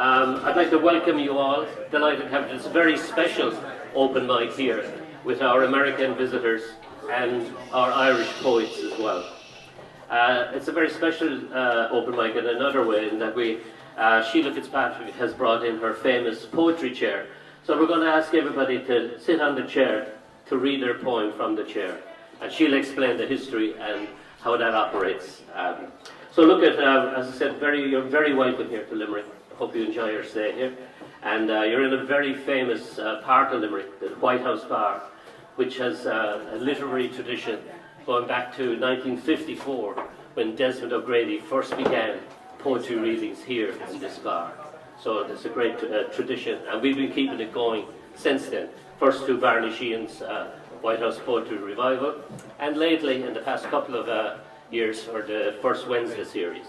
I'd like to welcome you all. Delighted to have this very special open mic here with our American visitors and our Irish poets as well. It's a very special open mic in another way, in that Sheila Fitzpatrick has brought in her famous poetry chair. So we're going to ask everybody to sit on the chair to read their poem from the chair. And she'll explain the history and how that operates. So look at, as I said, you're very welcome here to Limerick. I hope you enjoy your stay here. And you're in a very famous part of Limerick, the White House Bar, which has a literary tradition going back to 1954, when Desmond O'Grady first began poetry readings here in this bar. So it's a great tradition, and we've been keeping it going since then. First to Barney Sheehan's White House Poetry Revival, and lately, in the past couple of years, for the First Wednesday series.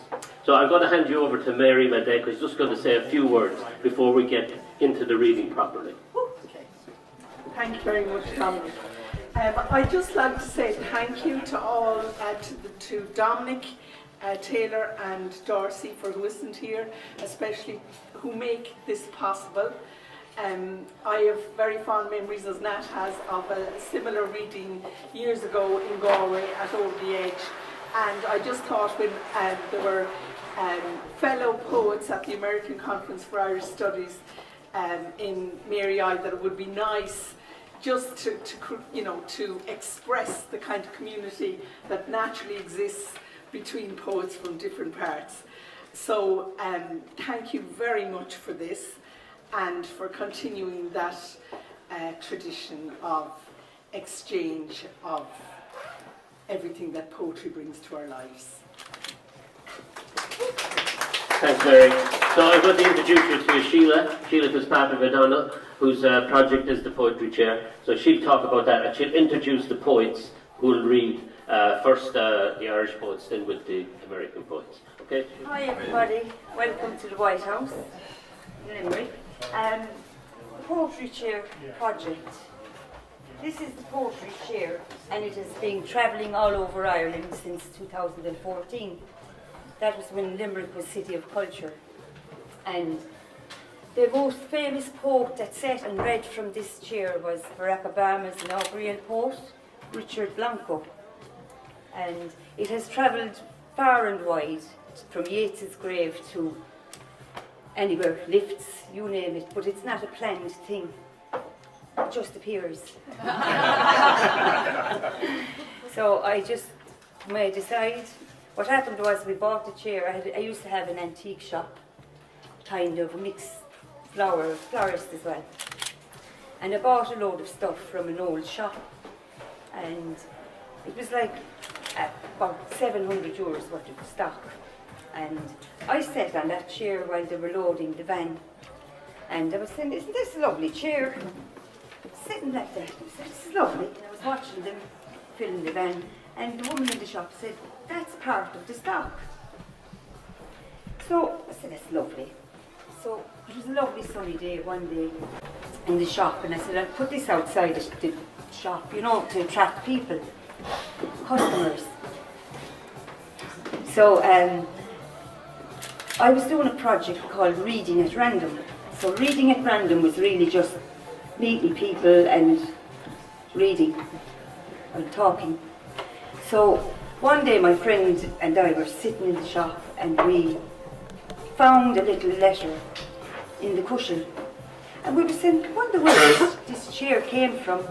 So I'm going to hand you over to Mary Immaculate, who's just going to say a few words before we get into the reading properly. Okay. Thank you very much, Dominic. I'd just like to say thank you to all, to Dominic, Taylor and Darcy for who isn't here, especially who make this possible. I have very fond memories, as Nat has, of a similar reading years ago in Galway at Over the Edge. And I just thought when there were fellow poets at the American Conference for Irish Studies in Mary I, that it would be nice just to express the kind of community that naturally exists between poets from different parts. So thank you very much for this, and for continuing that tradition of exchange of everything that poetry brings to our lives. Thanks, Mary. So I'm going to introduce you to Sheila Fitzpatrick O'Donnell, whose project is the Poetry Chair. So she'll talk about that, and she'll introduce the poets who will read first the Irish poets, then with the American poets. Okay? Hi everybody, welcome to the White House in Limerick. The Poetry Chair project. This is the Poetry Chair, and it has been travelling all over Ireland since 2014. That was when Limerick was City of Culture. And the most famous poet that sat and read from this chair was Barack Obama's inaugural poet, Richard Blanco. And it has travelled far and wide, from Yeats's grave to anywhere, lifts, you name it, but it's not a planned thing. It just appears. So I just may decide. What happened was we bought the chair. I used to have an antique shop, kind of a mixed florist as well. And I bought a load of stuff from an old shop. And it was like about €700 worth of stock. And I sat on that chair while they were loading the van. And I was saying, isn't this a lovely chair? Sitting like that. I said, this is lovely. And I was watching them filling the van. And the woman in the shop said, that's part of the stock. So I said, that's lovely. So it was a lovely sunny day one day in the shop. And I said, I'll put this outside the shop, to attract people, customers. So I was doing a project called Reading at Random. So Reading at Random was really just meeting people and reading and talking. So one day my friend and I were sitting in the shop, and we found a little letter in the cushion. And we were saying, I wonder where this chair came from,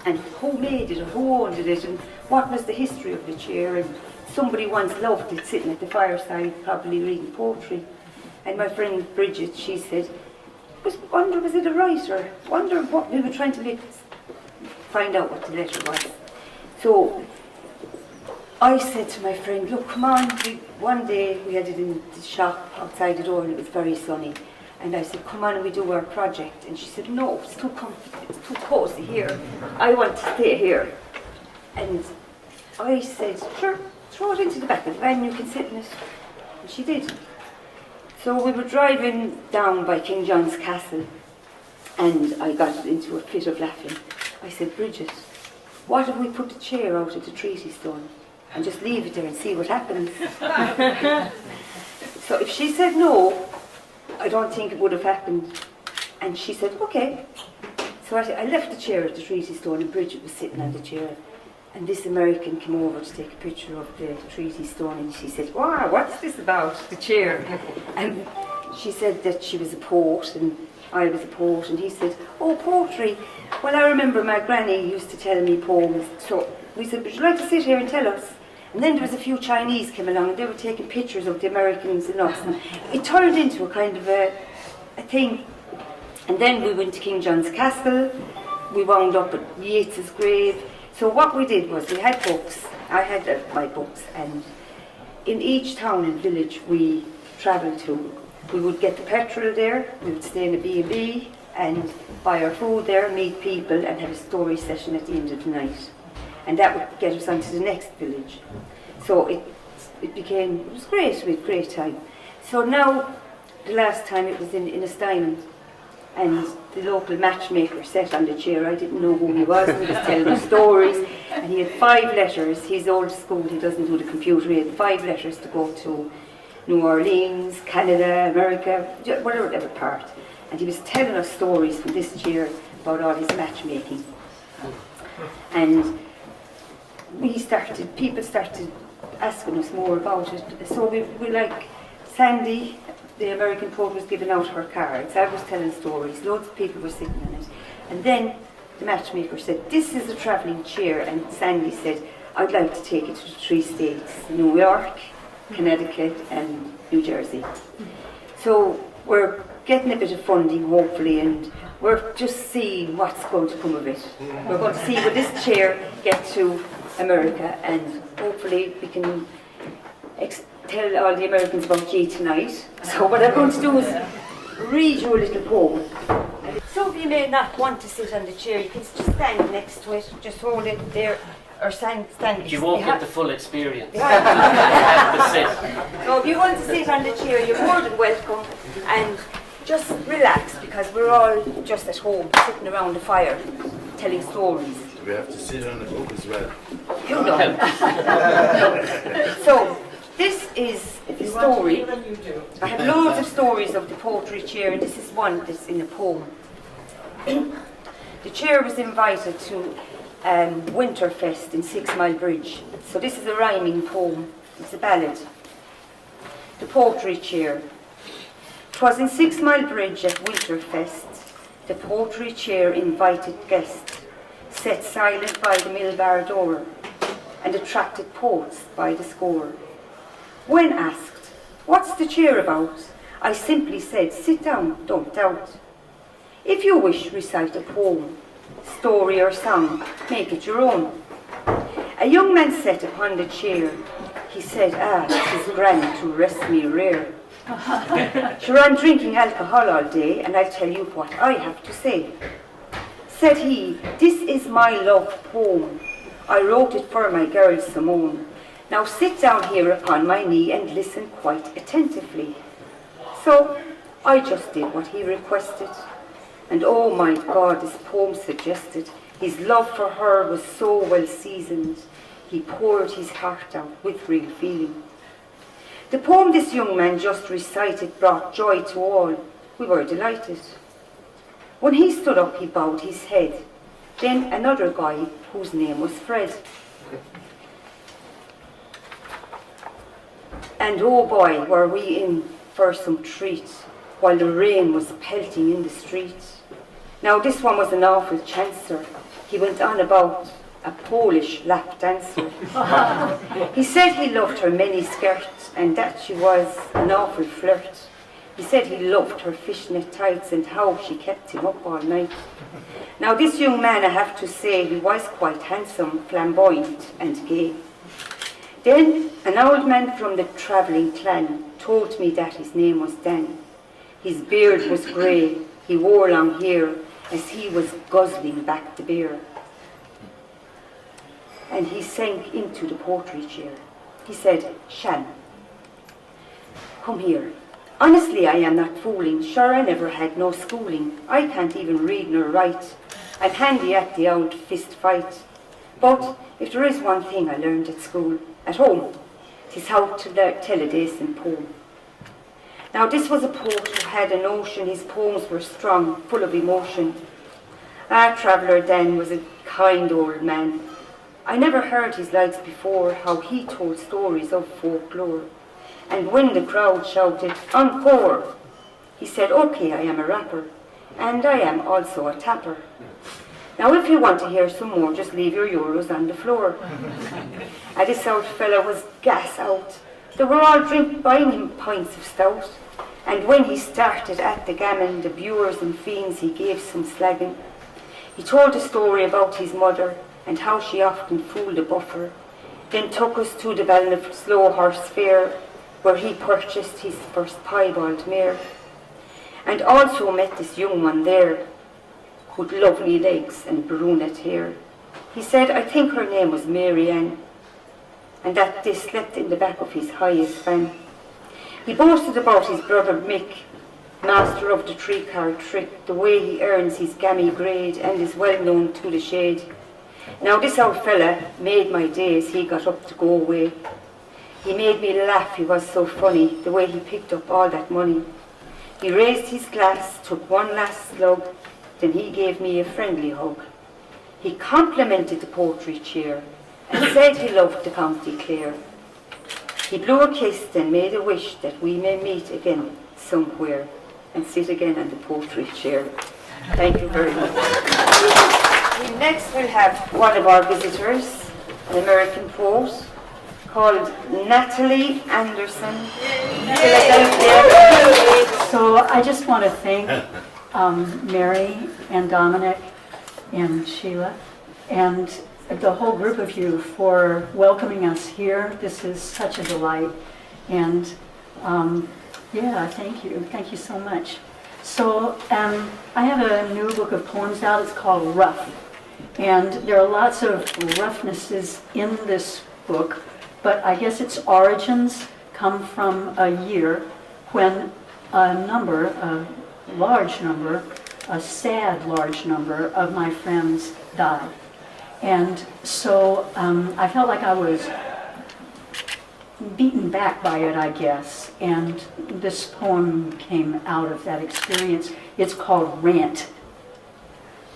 and who made it, or who owned it, and what was the history of the chair. And somebody once loved it, sitting at the fireside, probably reading poetry. And my friend Bridget, she said, wonder was it a writer? Wonder what we were trying to find out what the letter was. So I said to my friend, look, come on. One day we had it in the shop outside the door, and it was very sunny. And I said, come on, and we do our project. And she said, no, it's too comfortable, it's too cozy here. I want to stay here. And I said, sure, throw it into the back of the van, you can sit in it. And she did. So we were driving down by King John's Castle, and I got into a fit of laughing. I said, Bridget, what if we put the chair out at the Treaty Stone and just leave it there and see what happens? So if she said no, I don't think it would have happened. And she said, okay. So I left the chair at the Treaty Stone, and Bridget was sitting on the chair. And this American came over to take a picture of the Treaty Stone, and she said, wow, what's this about, the chair? And she said that she was a poet, and I was a poet, and he said, oh, poetry. Well, I remember my granny used to tell me poems. So we said, would you like to sit here and tell us? And then there was a few Chinese came along, and they were taking pictures of the Americans and us. And it turned into a kind of a thing. And then we went to King John's Castle. We wound up at Yeats's grave. So what we did was we had books. I had my books, and in each town and village we travelled to, we would get the petrol there, we would stay in a B&B and buy our food there, meet people and have a story session at the end of the night. And that would get us on to the next village. So it was great, we had a great time. So now, the last time it was in Estymond, and the local matchmaker sat on the chair. I didn't know who he was, he was telling us stories, and he had 5 letters. He's old school, he doesn't do the computer. He had 5 letters to go to New Orleans, Canada, America, whatever part. And he was telling us stories from this chair about all his matchmaking. And people started asking us more about it. So we like Sandy, the American poet, was giving out her cards. I was telling stories. Loads of people were sitting in it. And then the matchmaker said, this is a travelling chair. And Sandy said, I'd like to take it to the 3 states, New York, Connecticut and New Jersey. So we're getting a bit of funding, hopefully, and we're just seeing what's going to come of it. We're going to see will this chair get to America, and hopefully we can tell all the Americans about G tonight. So what I'm going to do is read you a little poem. Some of you may not want to sit on the chair. You can just stand next to it, just hold it there, or stand. You won't get the full experience. So if you want to sit on the chair, you're more than welcome, and just relax, because we're all just at home, sitting around the fire, telling stories. We have to sit on the book as well. You know. So, this is the story. I have loads of stories of the poetry chair, and this is one that's in a poem. The chair was invited to Winterfest in 6 Mile Bridge. So this is a rhyming poem. It's a ballad. The poetry chair. 'Twas in 6 Mile Bridge at Winterfest, the poetry chair invited guest, sat silent by the mill bar door, and attracted poets by the score. When asked, what's the chair about? I simply said, sit down, don't doubt. If you wish, recite a poem, story or song, make it your own. A young man sat upon the chair. He said, this is grand to rest me rare. Sure, I'm drinking alcohol all day, and I'll tell you what I have to say. Said he, this is my love poem. I wrote it for my girl Simone. Now sit down here upon my knee and listen quite attentively. So I just did what he requested. And oh my God, this poem suggested his love for her was so well seasoned. He poured his heart out with real feeling. The poem this young man just recited brought joy to all. We were delighted. When he stood up, he bowed his head. Then another guy, whose name was Fred. And oh boy, were we in for some treat, while the rain was pelting in the street. Now this one was an awful chancer. He went on about a Polish lap dancer. He said he loved her many skirts, and that she was an awful flirt. He said he loved her fishnet tights, and how she kept him up all night. Now this young man, I have to say, he was quite handsome, flamboyant and gay. Then an old man from the travelling clan told me that his name was Dan. His beard was grey, he wore long hair, as he was guzzling back the beer. And he sank into the poetry chair. He said, Shan, come here. Honestly, I am not fooling. Sure, I never had no schooling. I can't even read nor write. I'm handy at the old fist fight. But if there is one thing I learned at school, at home, 'tis how to tell a decent poem. Now this was a poet who had a notion, his poems were strong, full of emotion. Our traveller then was a kind old man. I never heard his likes before, how he told stories of folklore. And when the crowd shouted, encore, he said, okay, I am a rapper, and I am also a tapper. Now if you want to hear some more, just leave your euros on the floor. And this old fella was gas out. They were all buying him pints of stout. And when he started at the gammon, the boors and fiends he gave some slagging. He told a story about his mother and how she often fooled a buffer, then took us to the Balna Slow Horse Fair, where he purchased his first piebald mare, and also met this young one there, with lovely legs and brunette hair. He said, I think her name was Mary Ann, and that they slept in the back of his highest fan. He boasted about his brother Mick, master of the three-card trick, the way he earns his gammy grade and is well known to the shade. Now this old fella made my days, he got up to go away. He made me laugh, he was so funny, the way he picked up all that money. He raised his glass, took one last slug, then he gave me a friendly hug. He complimented the poetry chair and said he loved the County Clare. He blew a kiss, then made a wish that we may meet again somewhere and sit again on the poetry chair. Thank you very much. Next we'll have one of our visitors, an American poet called Natalie Anderson. So I just want to thank Mary and Dominic and Sheila and the whole group of you for welcoming us here. This is such a delight. And yeah, thank you. Thank you so much. So I have a new book of poems out. It's called Rough. And there are lots of roughnesses in this book, but I guess its origins come from a year when a sad large number of my friends died. And so I felt like I was beaten back by it, I guess. And this poem came out of that experience. It's called Rant.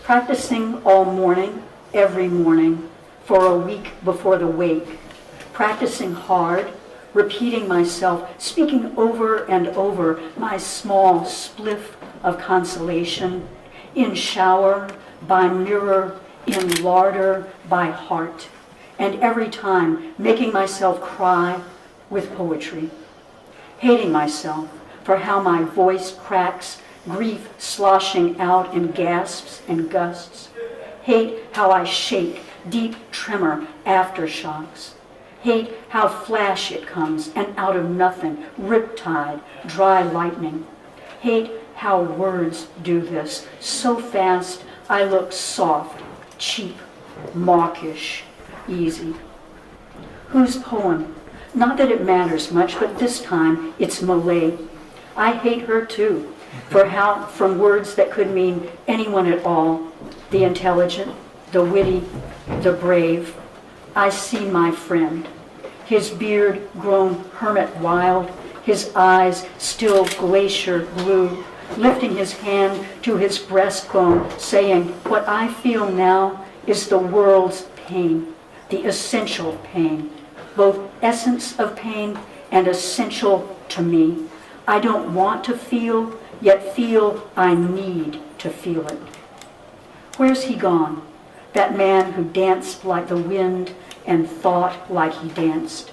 Practicing all morning, every morning, for a week before the wake. Practicing hard, repeating myself, speaking over and over my small spliff of consolation, in shower, by mirror, in larder, by heart, and every time making myself cry with poetry, hating myself for how my voice cracks, grief sloshing out in gasps and gusts, hate how I shake, deep tremor, aftershocks, hate how flash it comes and out of nothing, riptide, dry lightning, hate how words do this, so fast I look soft, cheap, mawkish, easy. Whose poem? Not that it matters much, but this time it's Malay. I hate her too, from words that could mean anyone at all, the intelligent, the witty, the brave. I see my friend, his beard grown hermit wild, his eyes still glacier blue, lifting his hand to his breastbone, saying, what I feel now is the world's pain, the essential pain, both essence of pain and essential to me. I don't want to feel, yet feel I need to feel it. Where's he gone? That man who danced like the wind and thought like he danced.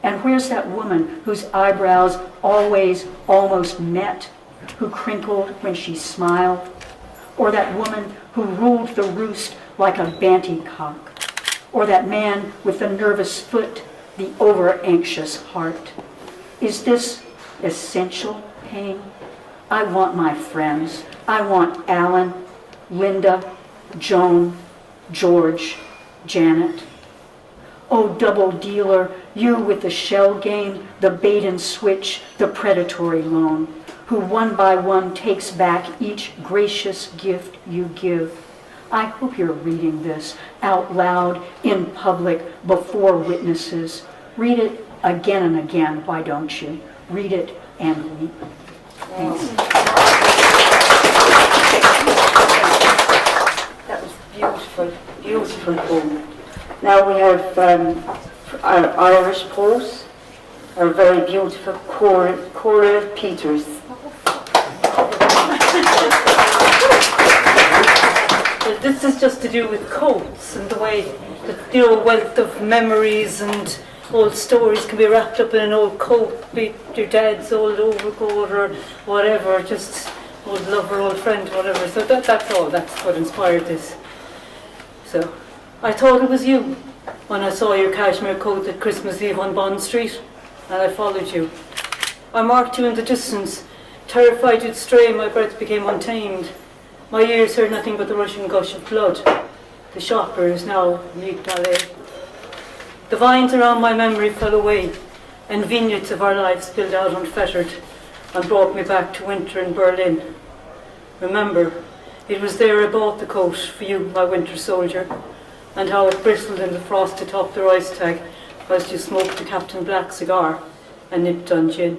And where's that woman whose eyebrows always almost met, who crinkled when she smiled? Or that woman who ruled the roost like a banty cock? Or that man with the nervous foot, the over-anxious heart? Is this essential pain? I want my friends. I want Alan, Linda, Joan, George, Janet. Oh, double dealer, you with the shell game, the bait and switch, the predatory loan, who one by one takes back each gracious gift you give. I hope you're reading this out loud, in public, before witnesses. Read it again and again, why don't you? Read it and weep. Thanks. That was beautiful, beautiful poem. Now we have our Irish poet, our very beautiful Cora Peters. This is just to do with coats and the way that, wealth of memories and old stories can be wrapped up in an old coat, be it your dad's old overcoat or whatever, just old lover, old friend, whatever. So that's all, that's what inspired this. So I thought it was you when I saw your cashmere coat at Christmas Eve on Bond Street, and I followed you. I marked you in the distance, terrified you'd stray, my breath became untamed. My ears heard nothing but the rushing gush of blood. The shoppers now meet ballet. The vines around my memory fell away, and vignettes of our lives spilled out unfettered and brought me back to winter in Berlin. Remember, it was there I bought the coat for you, my winter soldier, and how it bristled in the frost atop the Reichstag whilst you smoked the Captain Black cigar and nipped on gin.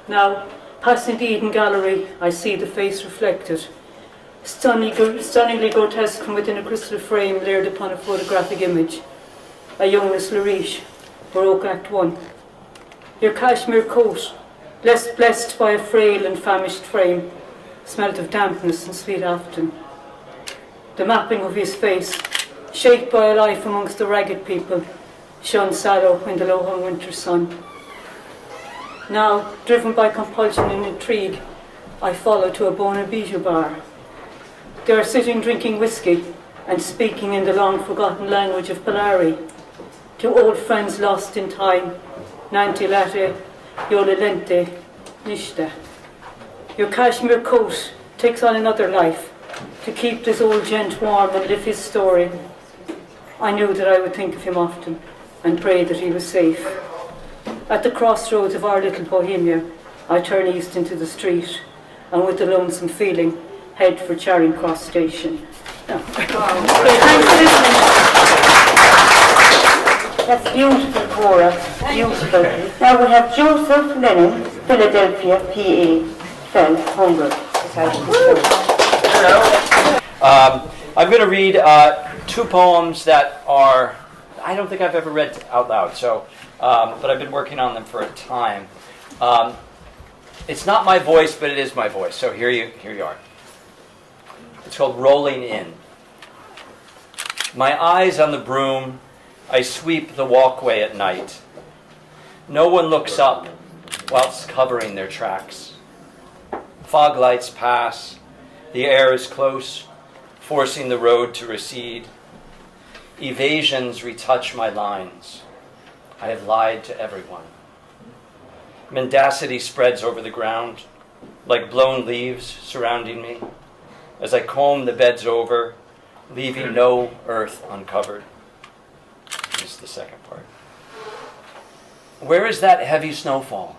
Now, passing the Eden Gallery, I see the face reflected, stunningly grotesque from within a crystal frame layered upon a photographic image. A young Miss Lariche, Baroque Act 1. Your cashmere coat, less blessed by a frail and famished frame, smelt of dampness and sweet afton. The mapping of his face, shaped by a life amongst the ragged people, shone sallow in the low-hung winter sun. Now, driven by compulsion and intrigue, I follow to a Bona Bijou bar. They are sitting drinking whiskey and speaking in the long-forgotten language of Polari. To old friends lost in time, Nanti latte, Yola lente, nishta. Your cashmere coat takes on another life, to keep this old gent warm and live his story. I knew that I would think of him often and pray that he was safe. At the crossroads of our little Bohemia, I turn east into the street, and with a lonesome feeling, head for Charing Cross Station. Oh. Thanks for listening. That's beautiful, Cora. Beautiful. Now we have Joseph Lennon, Philadelphia, PA, Fell, Hunger. Hello. I'm going to read two poems that are, I don't think I've ever read out loud, so, but I've been working on them for a time. It's not my voice, but it is my voice, so here you are. It's called Rolling In. My eyes on the broom, I sweep the walkway at night. No one looks up whilst covering their tracks. Fog lights pass. The air is close, forcing the road to recede. Evasions retouch my lines. I have lied to everyone. Mendacity spreads over the ground, like blown leaves surrounding me, as I comb the beds over, leaving no earth uncovered. This is the second part. Where is that heavy snowfall?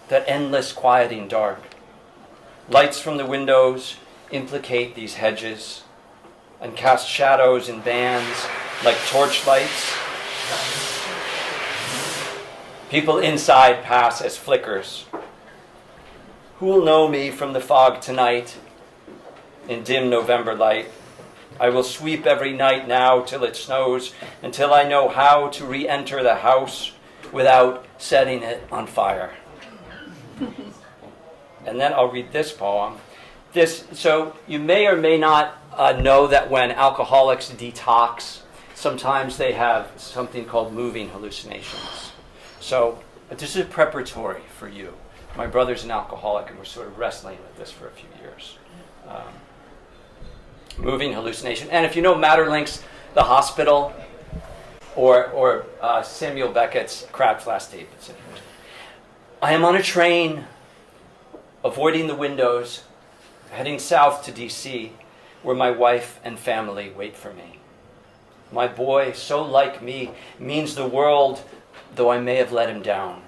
That endless quieting dark? Lights from the windows implicate these hedges and cast shadows in bands like torchlights. People inside pass as flickers. Who will know me from the fog tonight in dim November light? I will sweep every night now till it snows, until I know how to re-enter the house without setting it on fire. And then I'll read this poem. So you may or may not know that when alcoholics detox, sometimes they have something called moving hallucinations. So this is preparatory for you. My brother's an alcoholic, and we're sort of wrestling with this for a few years. Moving hallucination. And if you know Matterlink's The Hospital, or Samuel Beckett's Crab Flash Tape, it's interesting. I am on a train, avoiding the windows, heading south to D.C., where my wife and family wait for me. My boy, so like me, means the world, though I may have let him down.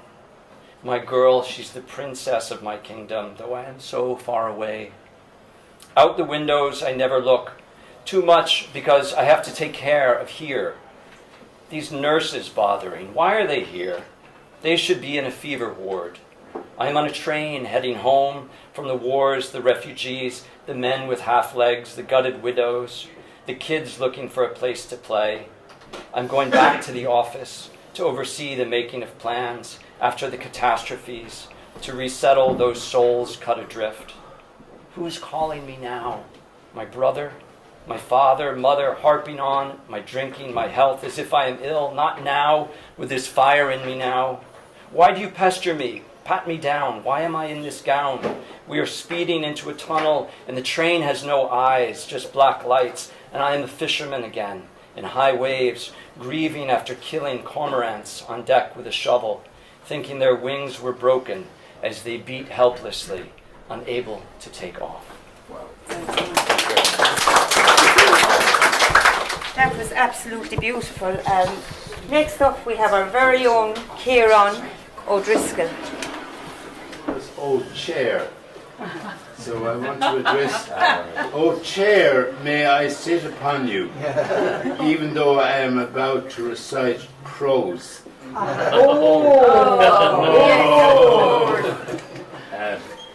My girl, she's the princess of my kingdom, though I am so far away. Out the windows, I never look. Too much because I have to take care of here. These nurses bothering, why are they here? They should be in a fever ward. I am on a train heading home from the wars, the refugees, the men with half legs, the gutted widows, the kids looking for a place to play. I'm going back to the office to oversee the making of plans after the catastrophes, to resettle those souls cut adrift. Who is calling me now? My brother? My father, mother, harping on my drinking, my health, as if I am ill, not now, with this fire in me now. Why do you pester me? Pat me down. Why am I in this gown? We are speeding into a tunnel, and the train has no eyes, just black lights, and I am a fisherman again, in high waves, grieving after killing cormorants on deck with a shovel, thinking their wings were broken as they beat helplessly, unable to take off. That was absolutely beautiful. Next up, we have our very own Kieran O'Driscoll. Oh, chair. So I want to address, oh, chair, may I sit upon you, even though I am about to recite prose.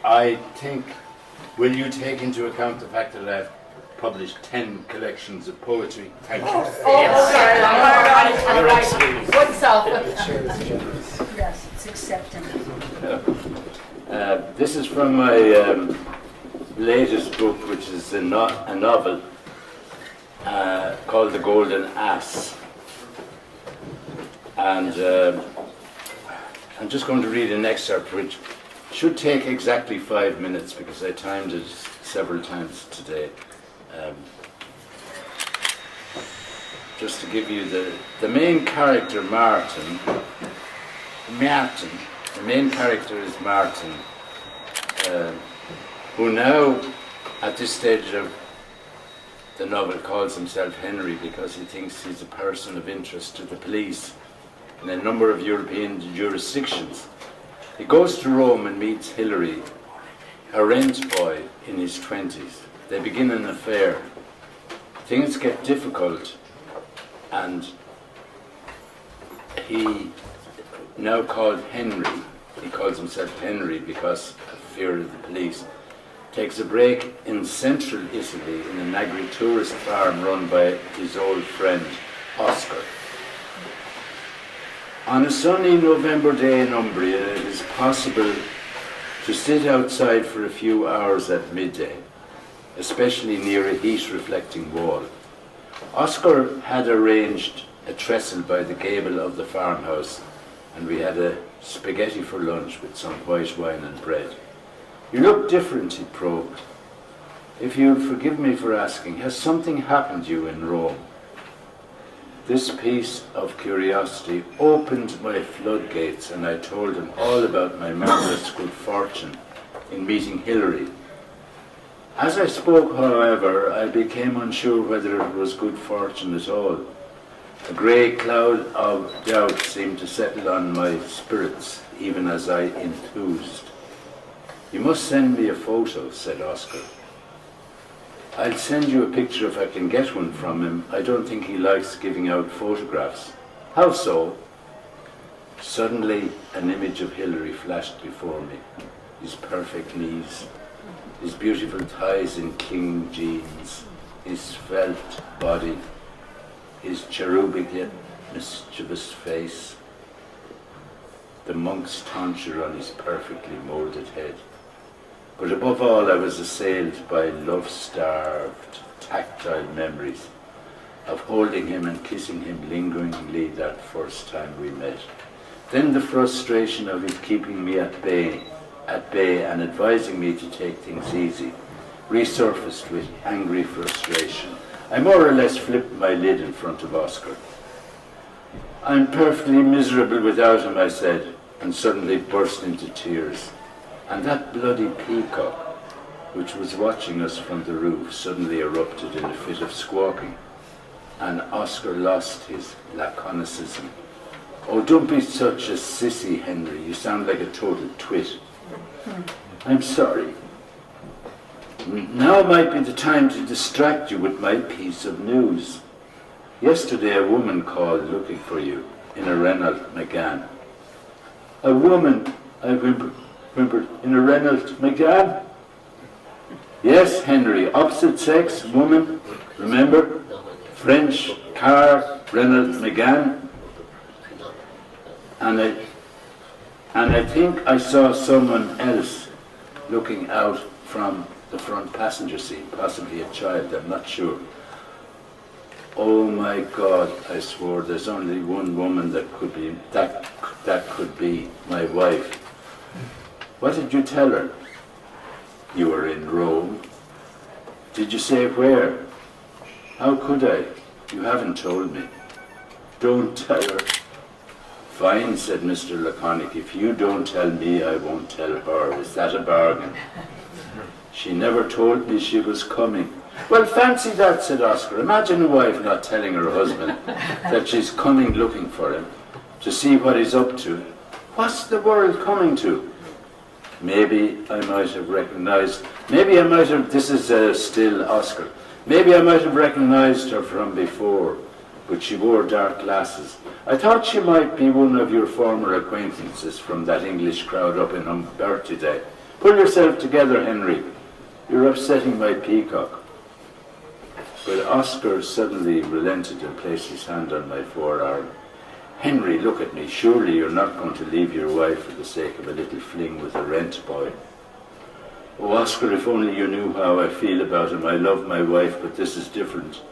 I think, will you take into account the fact that I've published 10 collections of poetry? Thank you. Yes, it's accepted. This is from my latest book, which is a novel called The Golden Ass. And I'm just going to read an excerpt which should take exactly 5 minutes because I timed it several times today. Just to give you the main character, Martin, the main character is Martin, who now, at this stage of the novel, calls himself Henry because he thinks he's a person of interest to the police in a number of European jurisdictions. He goes to Rome and meets Hilary, a rent boy in his 20s. They begin an affair. Things get difficult, and he, now called Henry, he calls himself Henry because of fear of the police, takes a break in central Italy in an agri-tourist farm run by his old friend Oscar. On a sunny November day in Umbria, it is possible to sit outside for a few hours at midday, especially near a heat-reflecting wall. Oscar had arranged a trestle by the gable of the farmhouse, and we had a spaghetti for lunch with some white wine and bread. "You look different," he probed. "If you'll forgive me for asking, has something happened to you in Rome?" This piece of curiosity opened my floodgates, and I told him all about my marvelous good fortune in meeting Hilary. As I spoke, however, I became unsure whether it was good fortune at all. A grey cloud of doubt seemed to settle on my spirits, even as I enthused. "You must send me a photo," said Oscar. "I'll send you a picture if I can get one from him. I don't think he likes giving out photographs." "How so?" Suddenly, an image of Hilary flashed before me. His perfect knees, his beautiful thighs in cling jeans, his svelte body, his cherubic yet mischievous face, the monk's tonsure on his perfectly moulded head. But above all, I was assailed by love-starved, tactile memories of holding him and kissing him lingeringly that first time we met. Then the frustration of his keeping me at bay and advising me to take things easy, resurfaced with angry frustration. I more or less flipped my lid in front of Oscar. "I'm perfectly miserable without him," I said, and suddenly burst into tears. And that bloody peacock, which was watching us from the roof, suddenly erupted in a fit of squawking, and Oscar lost his laconicism. "Oh, don't be such a sissy, Henry. You sound like a total twit." "I'm sorry. Now might be the time to distract you with my piece of news. Yesterday a woman called looking for you in a Renault Megane." "A woman?" I whimpered. whimpered, in a Reynolds McGann? Yes, Henry, opposite sex, woman, remember? French, car, Reynolds McGann. And I think I saw someone else looking out from the front passenger seat, possibly a child, I'm not sure. Oh my God, I swore, there's only one woman that could be my wife. What did you tell her? You were in Rome. Did you say where? How could I? You haven't told me. Don't tell her. Fine, said Mr. Laconic. If you don't tell me, I won't tell her. Is that a bargain? She never told me she was coming. Well, fancy that, said Oscar. Imagine a wife not telling her husband that she's coming looking for him to see what he's up to. What's the world coming to? Maybe I might have recognized, this is still Oscar, maybe I might have recognized her from before, but she wore dark glasses. I thought she might be one of your former acquaintances from that English crowd up in Umberty Day. Pull yourself together, Henry. You're upsetting my peacock. But Oscar suddenly relented and placed his hand on my forearm. Henry, look at me. Surely you're not going to leave your wife for the sake of a little fling with a rent boy. Oh, Oscar, if only you knew how I feel about him. I love my wife, but this is different.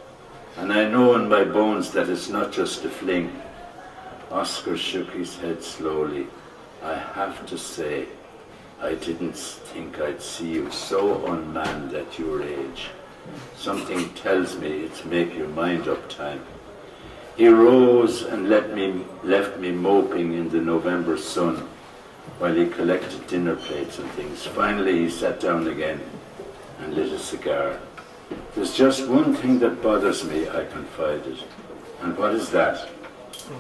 And I know in my bones that it's not just a fling. Oscar shook his head slowly. I have to say, I didn't think I'd see you so unmanned at your age. Something tells me it's make your mind up time. He rose and left me moping in the November sun while he collected dinner plates and things. Finally he sat down again and lit a cigar. There's just one thing that bothers me, I confided. And what is that?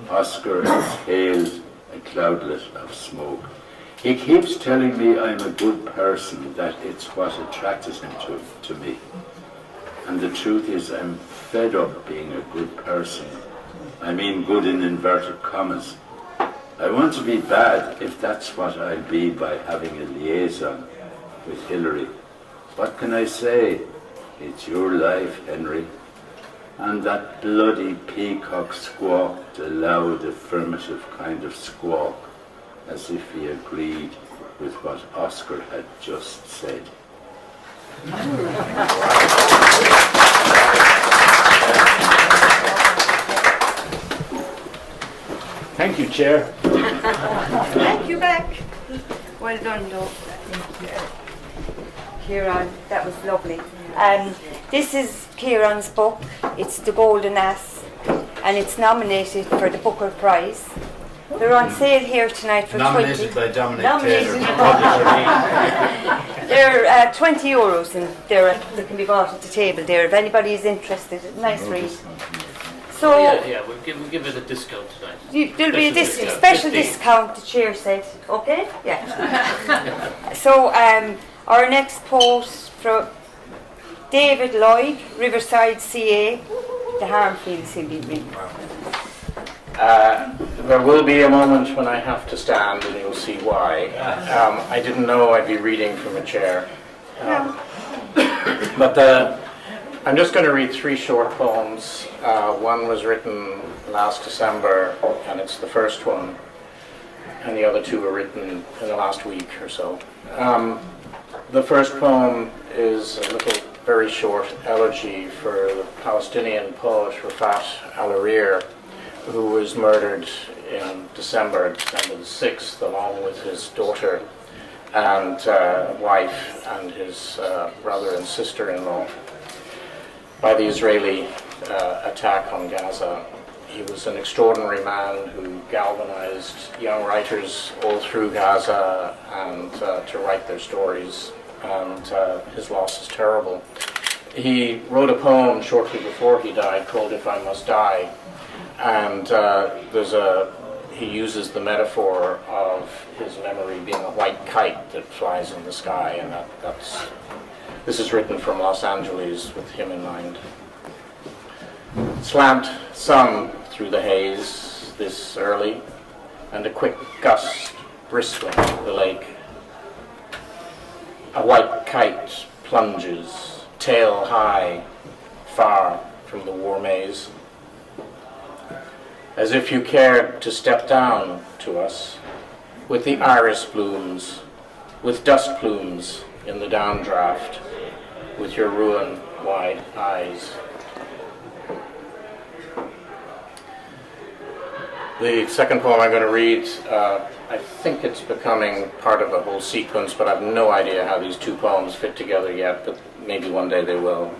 Oscar exhaled a cloudlet of smoke. He keeps telling me I'm a good person, that it's what attracted him to me. And the truth is I'm fed up being a good person. I mean good in inverted commas. I want to be bad if that's what I'll be by having a liaison with Hillary. What can I say? It's your life, Henry. And that bloody peacock squawked a loud affirmative kind of squawk, as if he agreed with what Oscar had just said. Thank you, Chair. Thank you back. Well done, Doug. Kieran, that was lovely. This is Kieran's book. It's The Golden Ass, and it's nominated for the Booker Prize. They're on sale here tonight for Nominated 20. by Dominic Nominated Taylor. They're 20 euros, and they can be bought at the table there if anybody is interested. Nice read. So we'll give it a discount tonight. there'll be a special discount, the chair said. Okay? Yeah. So our next post from David Lloyd, Riverside, CA, the Harmfields he'll be reading. There will be a moment when I have to stand, and you'll see why. I didn't know I'd be reading from a chair. But I'm just going to read 3 short poems. One was written last December, and it's the first one. And the other 2 were written in the last week or so. The first poem is a little, very short elegy for the Palestinian poet Rafat Al-Arir, who was murdered in December the 6th, along with his daughter and wife and his brother and sister-in-law, by the Israeli attack on Gaza. He was an extraordinary man who galvanized young writers all through Gaza and to write their stories, and his loss is terrible. He wrote a poem shortly before he died called If I Must Die, and he uses the metaphor of his memory being a white kite that flies in the sky, and this is written from Los Angeles with him in mind. Slant sun through the haze this early, and a quick gust bristling the lake. A white kite plunges, tail high, far from the war maze. As if you cared to step down to us, with the iris blooms, with dust plumes in the downdraft, with your ruin-wide eyes. The second poem I'm going to read, I think it's becoming part of a whole sequence, but I have no idea how these two poems fit together yet, but maybe one day they will.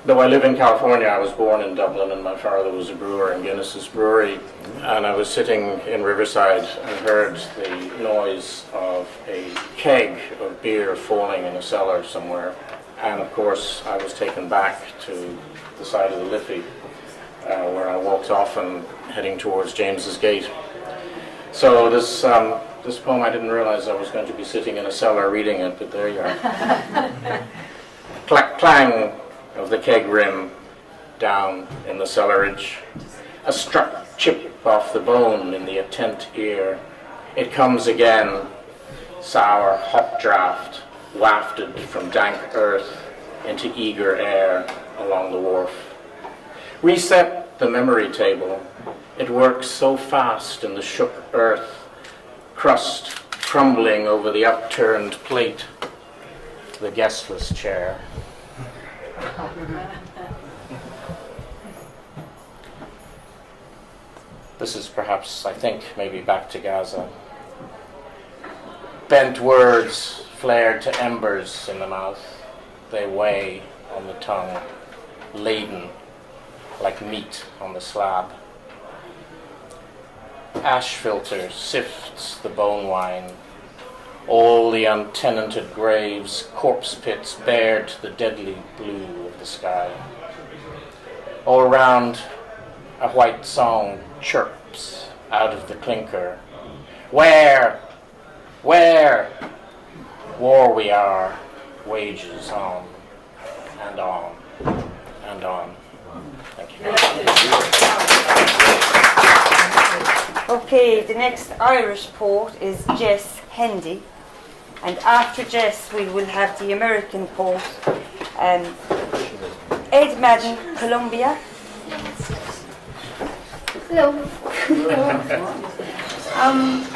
Though I live in California, I was born in Dublin, and my father was a brewer in Guinness's brewery, and I was sitting in Riverside and heard the noise of a keg of beer falling in a cellar somewhere, and of course I was taken back to the side of the Liffey, where I walked off and heading towards James's Gate. So this poem, I didn't realize I was going to be sitting in a cellar reading it, but there you are. Clack clang of the keg rim down in the cellarage, a struck chip off the bone in the attent ear. It comes again, sour hop draught, wafted from dank earth into eager air along the wharf. Reset the memory table. It works so fast in the shook earth, crust crumbling over the upturned plate, the guestless chair. This is perhaps, I think, maybe back to Gaza. Bent words flared to embers in the mouth. They weigh on the tongue, laden like meat on the slab. Ash filter sifts the bone wine. All the untenanted graves, corpse pits bared to the deadly blue of the sky. All around, a white song chirps out of the clinker. Where? War we are, wages on, and on, and on. Thank you. Okay, the next Irish poet is Jess Hendy. And after Jess, we will have the American poet, Ed Madden, Columbia. Hello.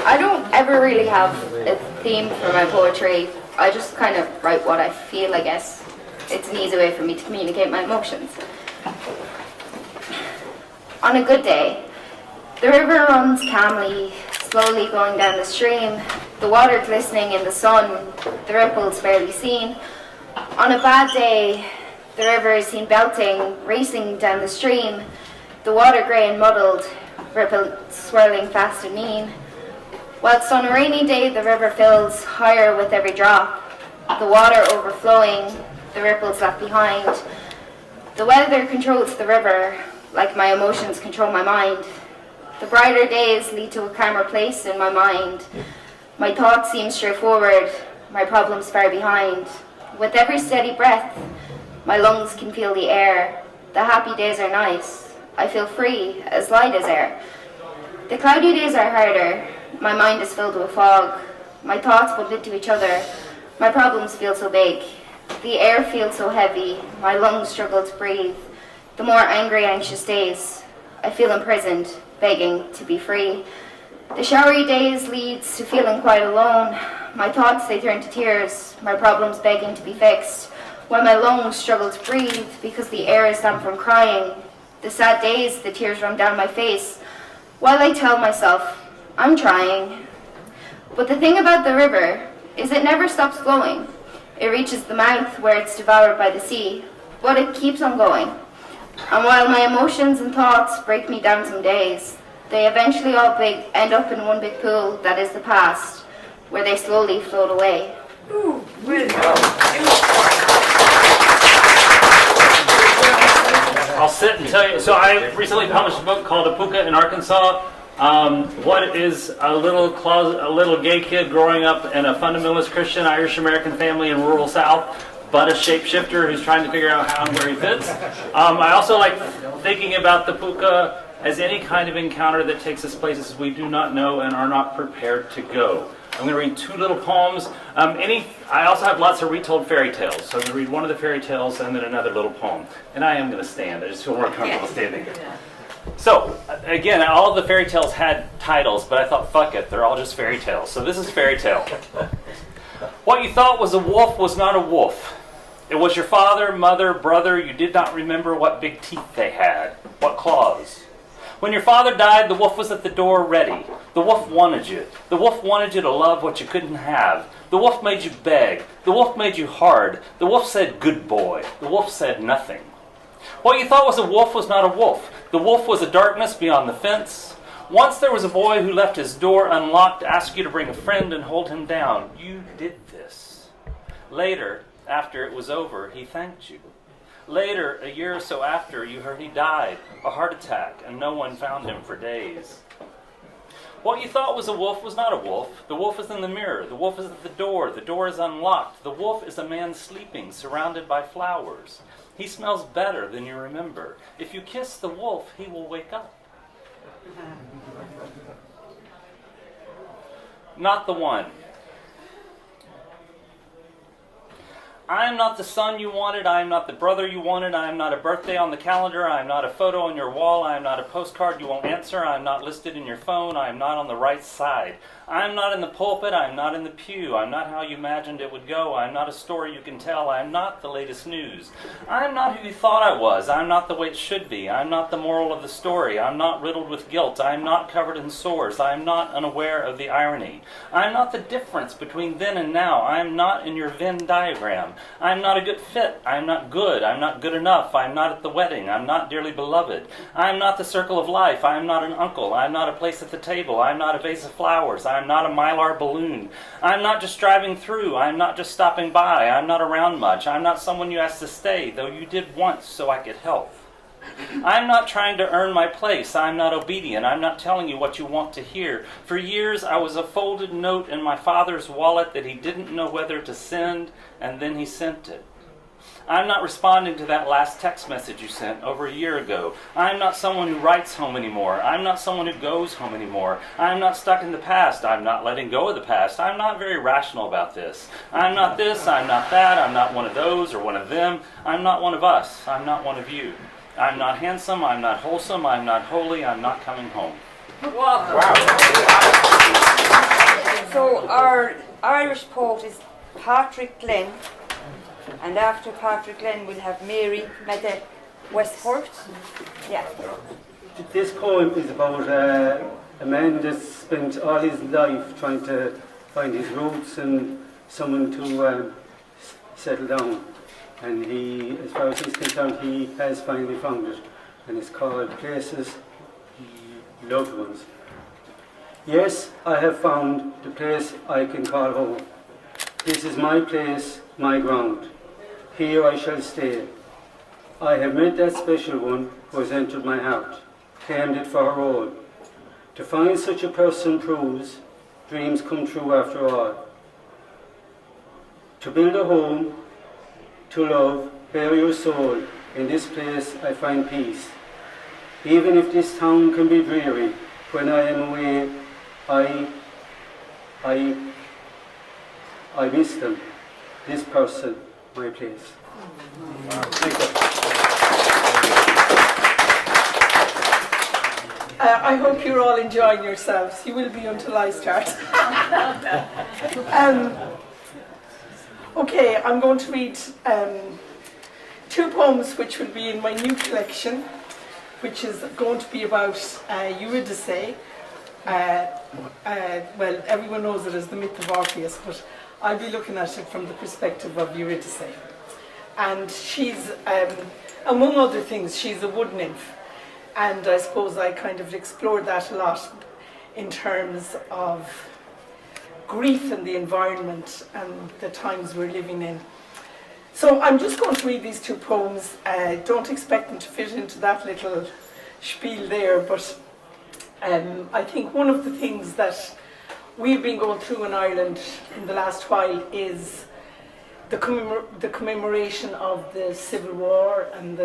I don't ever really have a theme for my poetry. I just kind of write what I feel, I guess. It's an easy way for me to communicate my emotions. On a good day, the river runs calmly, slowly going down the stream, the water glistening in the sun, the ripples barely seen. On a bad day, the river is seen belting, racing down the stream, the water grey and muddled, ripples swirling fast and mean. Whilst on a rainy day, the river fills higher with every drop, the water overflowing, the ripples left behind. The weather controls the river, like my emotions control my mind. The brighter days lead to a calmer place in my mind. My thoughts seem straightforward, my problems far behind. With every steady breath, my lungs can feel the air. The happy days are nice. I feel free, as light as air. The cloudy days are harder. My mind is filled with fog. My thoughts bump into each other. My problems feel so big. The air feels so heavy. My lungs struggle to breathe. The more angry, anxious days, I feel imprisoned, begging to be free. The showery days leads to feeling quite alone. My thoughts, they turn to tears, my problems begging to be fixed. When my lungs struggle to breathe because the air is damp from crying. The sad days, the tears run down my face, while I tell myself, I'm trying. But the thing about the river is it never stops flowing. It reaches the mouth where it's devoured by the sea, but it keeps on going. And while my emotions and thoughts break me down some days, they eventually all end up in one big pool that is the past, where they slowly float away. Ooh, well I'll sit and tell you. So I recently published a book called A Puka in Arkansas. What is a little gay kid growing up in a fundamentalist Christian Irish American family in rural South, but a shapeshifter who's trying to figure out how and where he fits. I also like thinking about the puka as any kind of encounter that takes us places we do not know and are not prepared to go. I'm going to read 2 little poems. I also have lots of retold fairy tales, so I'm going to read one of the fairy tales and then another little poem. And I am going to stand. I just feel more comfortable standing. So, again, all of the fairy tales had titles, but I thought, fuck it, they're all just fairy tales. So this is fairy tale. What you thought was a wolf was not a wolf. It was your father, mother, brother. You did not remember what big teeth they had, what claws. When your father died, the wolf was at the door ready. The wolf wanted you. The wolf wanted you to love what you couldn't have. The wolf made you beg. The wolf made you hard. The wolf said, good boy. The wolf said nothing. What you thought was a wolf was not a wolf. The wolf was a darkness beyond the fence. Once there was a boy who left his door unlocked, asked you to bring a friend and hold him down. You did this. Later, after it was over, he thanked you. Later, a year or so after, you heard he died, a heart attack, and no one found him for days. What you thought was a wolf was not a wolf. The wolf is in the mirror. The wolf is at the door. The door is unlocked. The wolf is a man sleeping, surrounded by flowers. He smells better than you remember. If you kiss the wolf, he will wake up. Not the one. I am not the son you wanted. I am not the brother you wanted. I am not a birthday on the calendar. I am not a photo on your wall. I am not a postcard you won't answer. I am not listed in your phone. I am not on the right side. I am not in the pulpit. I am not in the pew. I am not how you imagined it would go. I am not a story you can tell. I am not the latest news. I am not who you thought I was. I am not the way it should be. I am not the moral of the story. I am not riddled with guilt. I am not covered in sores. I am not unaware of the irony. I am not the difference between then and now. I am not in your Venn diagram. I am not a good fit. I am not good. I am not good enough. I am not at the wedding. I am not dearly beloved. I am not the circle of life. I am not an uncle. I am not a place at the table. I am not a vase of flowers. I am not a mylar balloon. I am not just driving through. I am not just stopping by. I am not around much. I am not someone you asked to stay, though you did once so I could help. I am not trying to earn my place. I am not obedient. I am not telling you what you want to hear. For years, I was a folded note in my father's wallet that he didn't know whether to send, and then he sent it. I am not responding to that last text message you sent over a year ago. I am not someone who writes home anymore. I am not someone who goes home anymore. I am not stuck in the past. I am not letting go of the past. I am not very rational about this. I am not this. I am not that. I am not one of those or one of them. I am not one of us. I am not one of you. I'm not handsome, I'm not wholesome, I'm not holy, I'm not coming home. Wow. So our Irish poet is Patrick Glenn, and after Patrick Glenn we'll have Mary Immaculate Westport. Yeah. This poem is about a man that spent all his life trying to find his roots and someone to settle down. And he, as far as he's concerned, he has finally found it. And it's called Places Loved Ones. Yes, I have found the place I can call home. This is my place, my ground. Here I shall stay. I have met that special one who has entered my heart, claimed it for her own. To find such a person proves dreams come true after all. To build a home, to love, bare your soul, in this place I find peace. Even if this town can be dreary, when I am away, I miss them, this person, my place. Thank you. I hope you're all enjoying yourselves. You will be until I start. Okay, I'm going to read 2 poems which will be in my new collection, which is going to be about Eurydice. Well, everyone knows it as the myth of Orpheus, but I'll be looking at it from the perspective of Eurydice. And she's, among other things, she's a wood nymph. And I suppose I kind of explored that a lot in terms of grief and the environment and the times we're living in. So I'm just going to read these 2 poems. Don't expect them to fit into that little spiel there, but I think one of the things that we've been going through in Ireland in the last while is the commemoration of the Civil War, and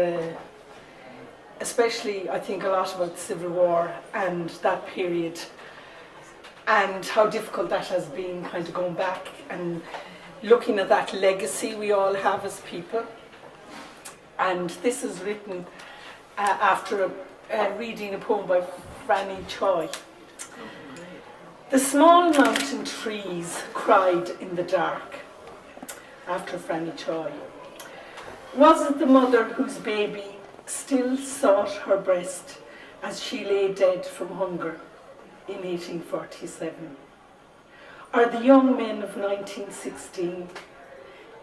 especially I think a lot about the Civil War and that period. and how difficult that has been, kind of going back and looking at that legacy we all have as people. And this is written after reading a poem by Franny Choi. The small mountain trees cried in the dark, after Franny Choi. Was it the mother whose baby still sought her breast as she lay dead from hunger in 1847? Or the young men of 1916,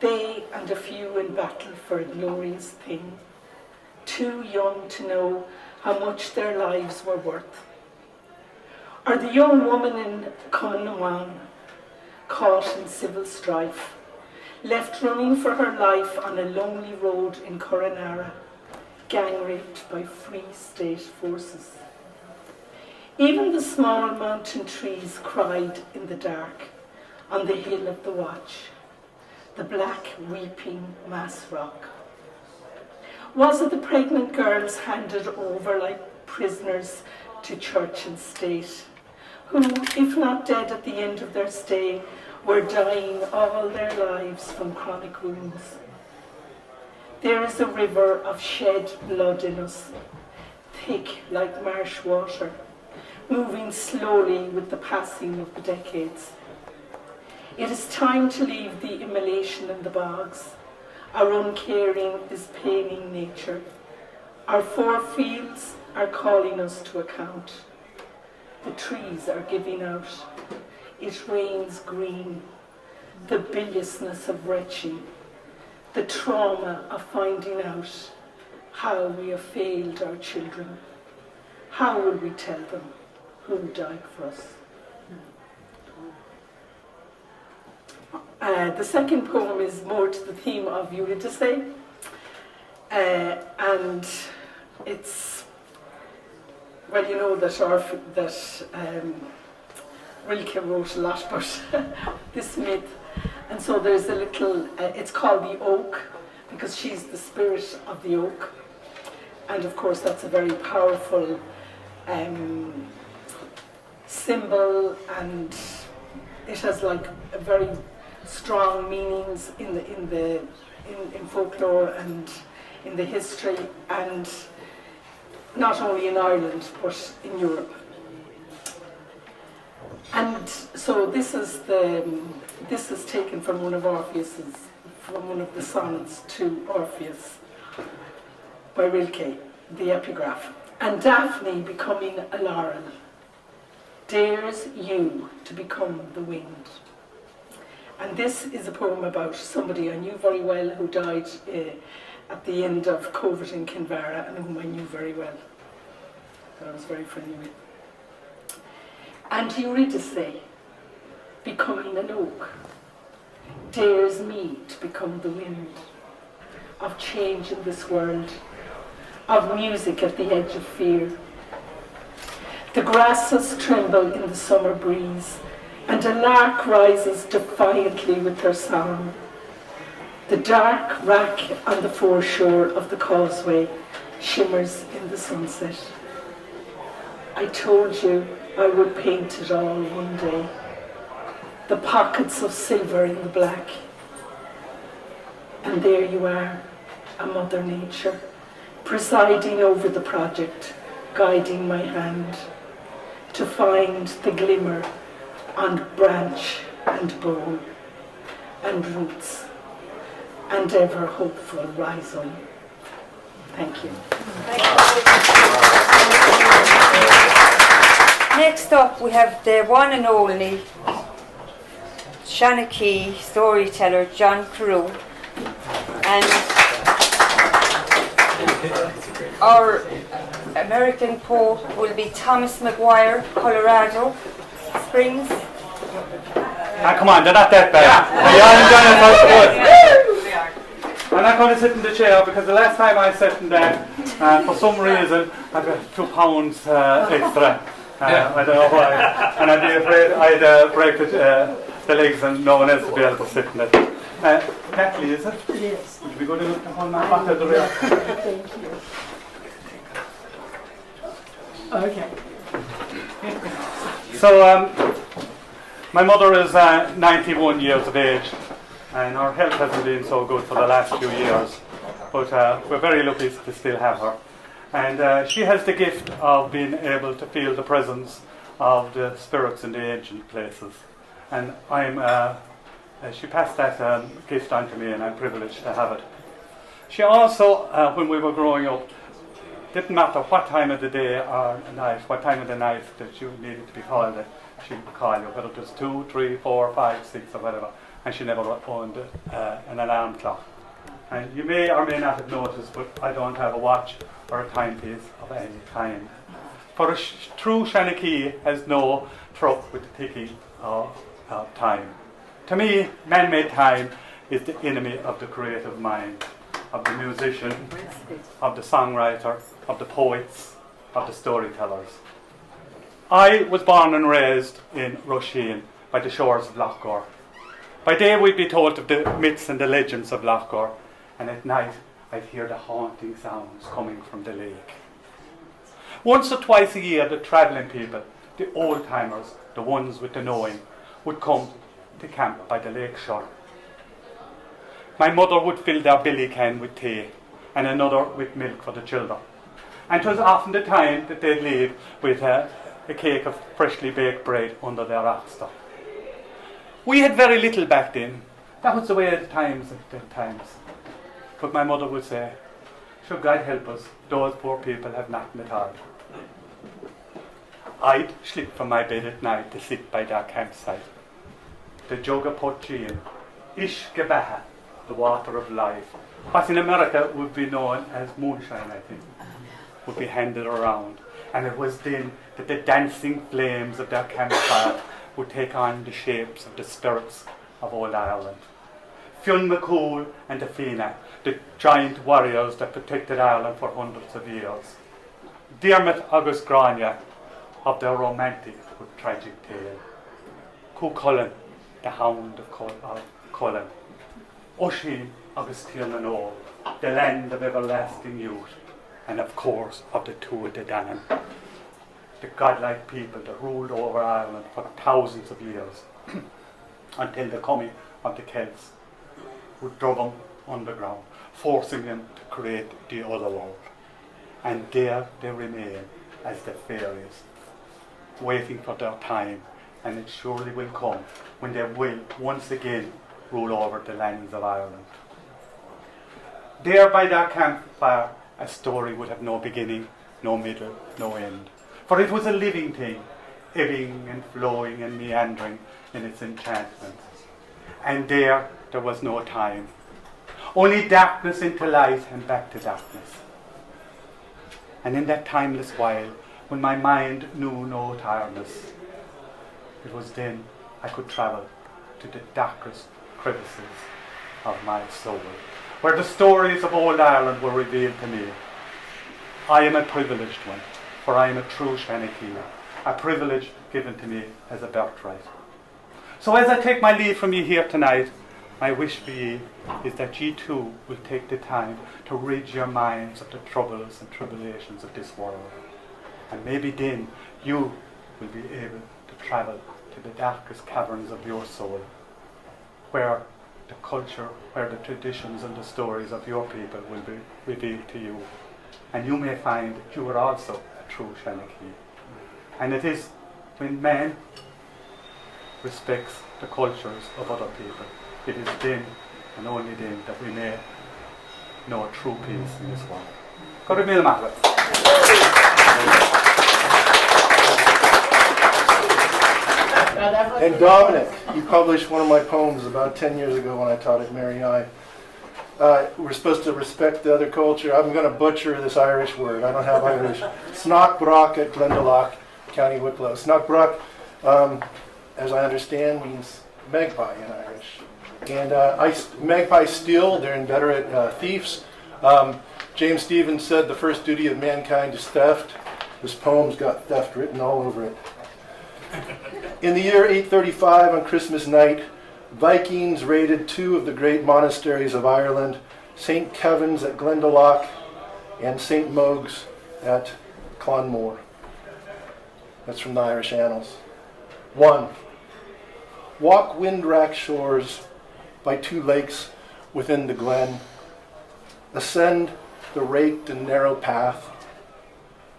they and a few in battle for a glorious thing, too young to know how much their lives were worth? Or the young woman in Cumanawan, caught in civil strife, left running for her life on a lonely road in Coronara, gang raped by Free State forces? Even the small mountain trees cried in the dark on the hill of the Watch, the black weeping mass rock. Was it the pregnant girls handed over like prisoners to church and state, who, if not dead at the end of their stay, were dying all their lives from chronic wounds? There is a river of shed blood in us, thick like marsh water, moving slowly with the passing of the decades. It is time to leave the immolation in the bogs. Our uncaring is paining nature. Our forefields are calling us to account. The trees are giving out. It rains green. The biliousness of retching. The trauma of finding out how we have failed our children. How will we tell them who died for us? The second poem is more to the theme of Eurydice, and it's, well, you know that Rilke wrote a lot about this myth, and so there's a little, it's called the oak, because she's the spirit of the oak, and of course that's a very powerful symbol, and it has like a very strong meanings in folklore and in the history, and not only in Ireland but in Europe. And so this is taken from one of the sonnets to Orpheus by Rilke, the epigraph. And Daphne, becoming a laurel, dares you to become the wind. And this is a poem about somebody I knew very well who died at the end of COVID in Kinvara, and whom I knew very well, that I was very friendly with. And Eurydice, becoming an oak, dares me to become the wind of change in this world, of music at the edge of fear. The grasses tremble in the summer breeze, and a lark rises defiantly with her song. The dark wrack on the foreshore of the causeway shimmers in the sunset. I told you I would paint it all one day, the pockets of silver in the black. And there you are, a Mother Nature, presiding over the project, guiding my hand to find the glimmer on branch and bone and roots and ever hopeful rhizome. Thank you. Next up we have the one and only Shanachie storyteller John Carew, and our American poet will be Thomas McGuire, Colorado Springs. Ah, come on, they're not that bad. I'm not going to sit in the chair because the last time I sat in there, for some reason, I got 2 pounds extra. I don't know why. And I'd be afraid I'd break the legs and no one else would be able to sit in it. Natalie, is it? Yes. Would you be good enough to hold my back at the rear? Thank you. Okay. So My mother is 91 years of age, and her health hasn't been so good for the last few years, but we're very lucky to still have her. And she has the gift of being able to feel the presence of the spirits in the ancient places. And she passed that gift on to me, and I'm privileged to have it. She also, when we were growing up, didn't matter what time of the day or night, what time of the night that you needed to be called, she would call you, whether it was 2, 3, 4, 5, 6 or whatever, and she never owned an alarm clock. And you may or may not have noticed, but I don't have a watch or a timepiece of any kind. For a true Shanachie has no truck with the ticking of time. To me, man-made time is the enemy of the creative mind, of the musician, of the songwriter, of the poets, of the storytellers. I was born and raised in Roisin, by the shores of Lough Gore. By day we'd be told of the myths and the legends of Lough Gore, and at night I'd hear the haunting sounds coming from the lake. Once or twice a year the travelling people, the old-timers, the ones with the knowing, would come to camp by the lake shore. My mother would fill their billy can with tea, and another with milk for the children. And it was often the time that they'd leave with a cake of freshly baked bread under their oxter. We had very little back then. That was the way of the times at the times. But my mother would say, should God help us, those poor people have nothing at all. I'd slip from my bed at night to sit by their campsite. The jug of poteen, ish gebaha, the water of life, what in America would be known as moonshine, I think, would be handed around. And it was then that the dancing flames of their campfire would take on the shapes of the spirits of old Ireland. Fionn McCool and the Fianna, the giant warriors that protected Ireland for hundreds of years. Diarmid agus Grania, of their romantic but tragic tale. Cuchulainn, the hound of Cullen. Oisin agus Tiernan O'L, the land of everlasting youth. And of course of the Tuatha De Danann, the godlike people that ruled over Ireland for thousands of years until the coming of the Celts, who drove them underground, forcing them to create the other world. And there they remain as the fairies, waiting for their time, and it surely will come when they will once again rule over the lands of Ireland. There by their campfire, a story would have no beginning, no middle, no end. For it was a living thing, ebbing and flowing and meandering in its enchantment. And there was no time. Only darkness into light and back to darkness. And in that timeless while, when my mind knew no tiredness, it was then I could travel to the darkest crevices of my soul, where the stories of old Ireland were revealed to me. I am a privileged one, for I am a true Shanachie, a privilege given to me as a birthright. So as I take my leave from you here tonight, my wish for ye is that ye too will take the time to rid your minds of the troubles and tribulations of this world. And maybe then you will be able to travel to the darkest caverns of your soul, where the culture, where the traditions and the stories of your people will be revealed to you. And you may find that you are also a true Shanachie. And it is when man respects the cultures of other people, it is then and only then that we may know true peace in this world. God Mary Immaculate. And Dominic, you published one of my poems about 10 years ago when I taught at Mary I. We're supposed to respect the other culture. I'm going to butcher this Irish word. I don't have Irish. Snockbrock at Glendalough, County Wicklow. Snockbrock, as I understand, means magpie in Irish. And magpies steal. They're inveterate thieves. James Stevens said the first duty of mankind is theft. This poem's got theft written all over it. In the year 835, on Christmas night, Vikings raided two of the great monasteries of Ireland, St. Kevin's at Glendalough and St. Mogue's at Clonmore. That's from the Irish Annals. 1. walk wind-racked shores by 2 lakes within the glen, ascend the raked and narrow path,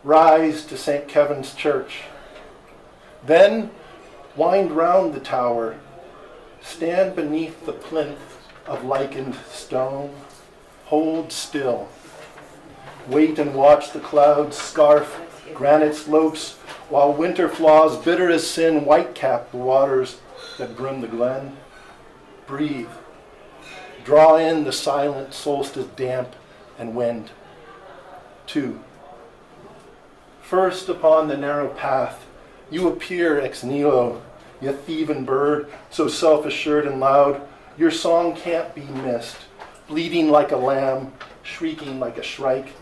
rise to St. Kevin's Church, then wind round the tower, stand beneath the plinth of lichened stone, hold still, wait and watch the clouds scarf granite slopes, while winter flaws bitter as sin whitecap the waters that brim the glen. Breathe, draw in the silent solstice damp and wind. 2. First upon the narrow path, you appear ex nihilo, ye thieving bird, so self-assured and loud, your song can't be missed, bleating like a lamb, shrieking like a shrike,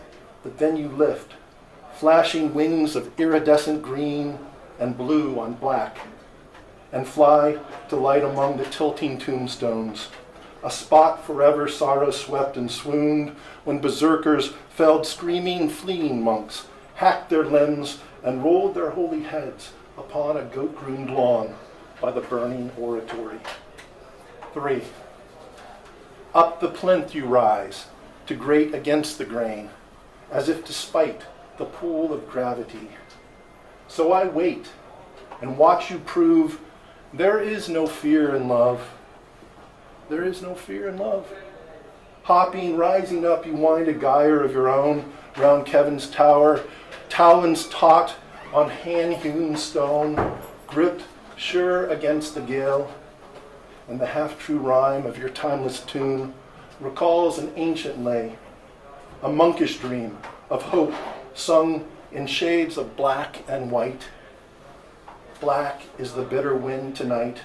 but then you lift, flashing wings of iridescent green and blue on black, and fly to light among the tilting tombstones, a spot forever sorrow swept and swooned, when berserkers felled screaming, fleeing monks, hacked their limbs and rolled their holy heads upon a goat-groomed lawn by the burning oratory. 3. Up the plinth you rise, to grate against the grain, as if to spite the pull of gravity. So I wait and watch you prove there is no fear in love. There is no fear in love. Hopping, rising up, you wind a gyre of your own round Kevin's tower, talons taut on hand-hewn stone, gripped sure against the gale, and the half-true rhyme of your timeless tune recalls an ancient lay, a monkish dream of hope sung in shades of black and white. Black is the bitter wind tonight.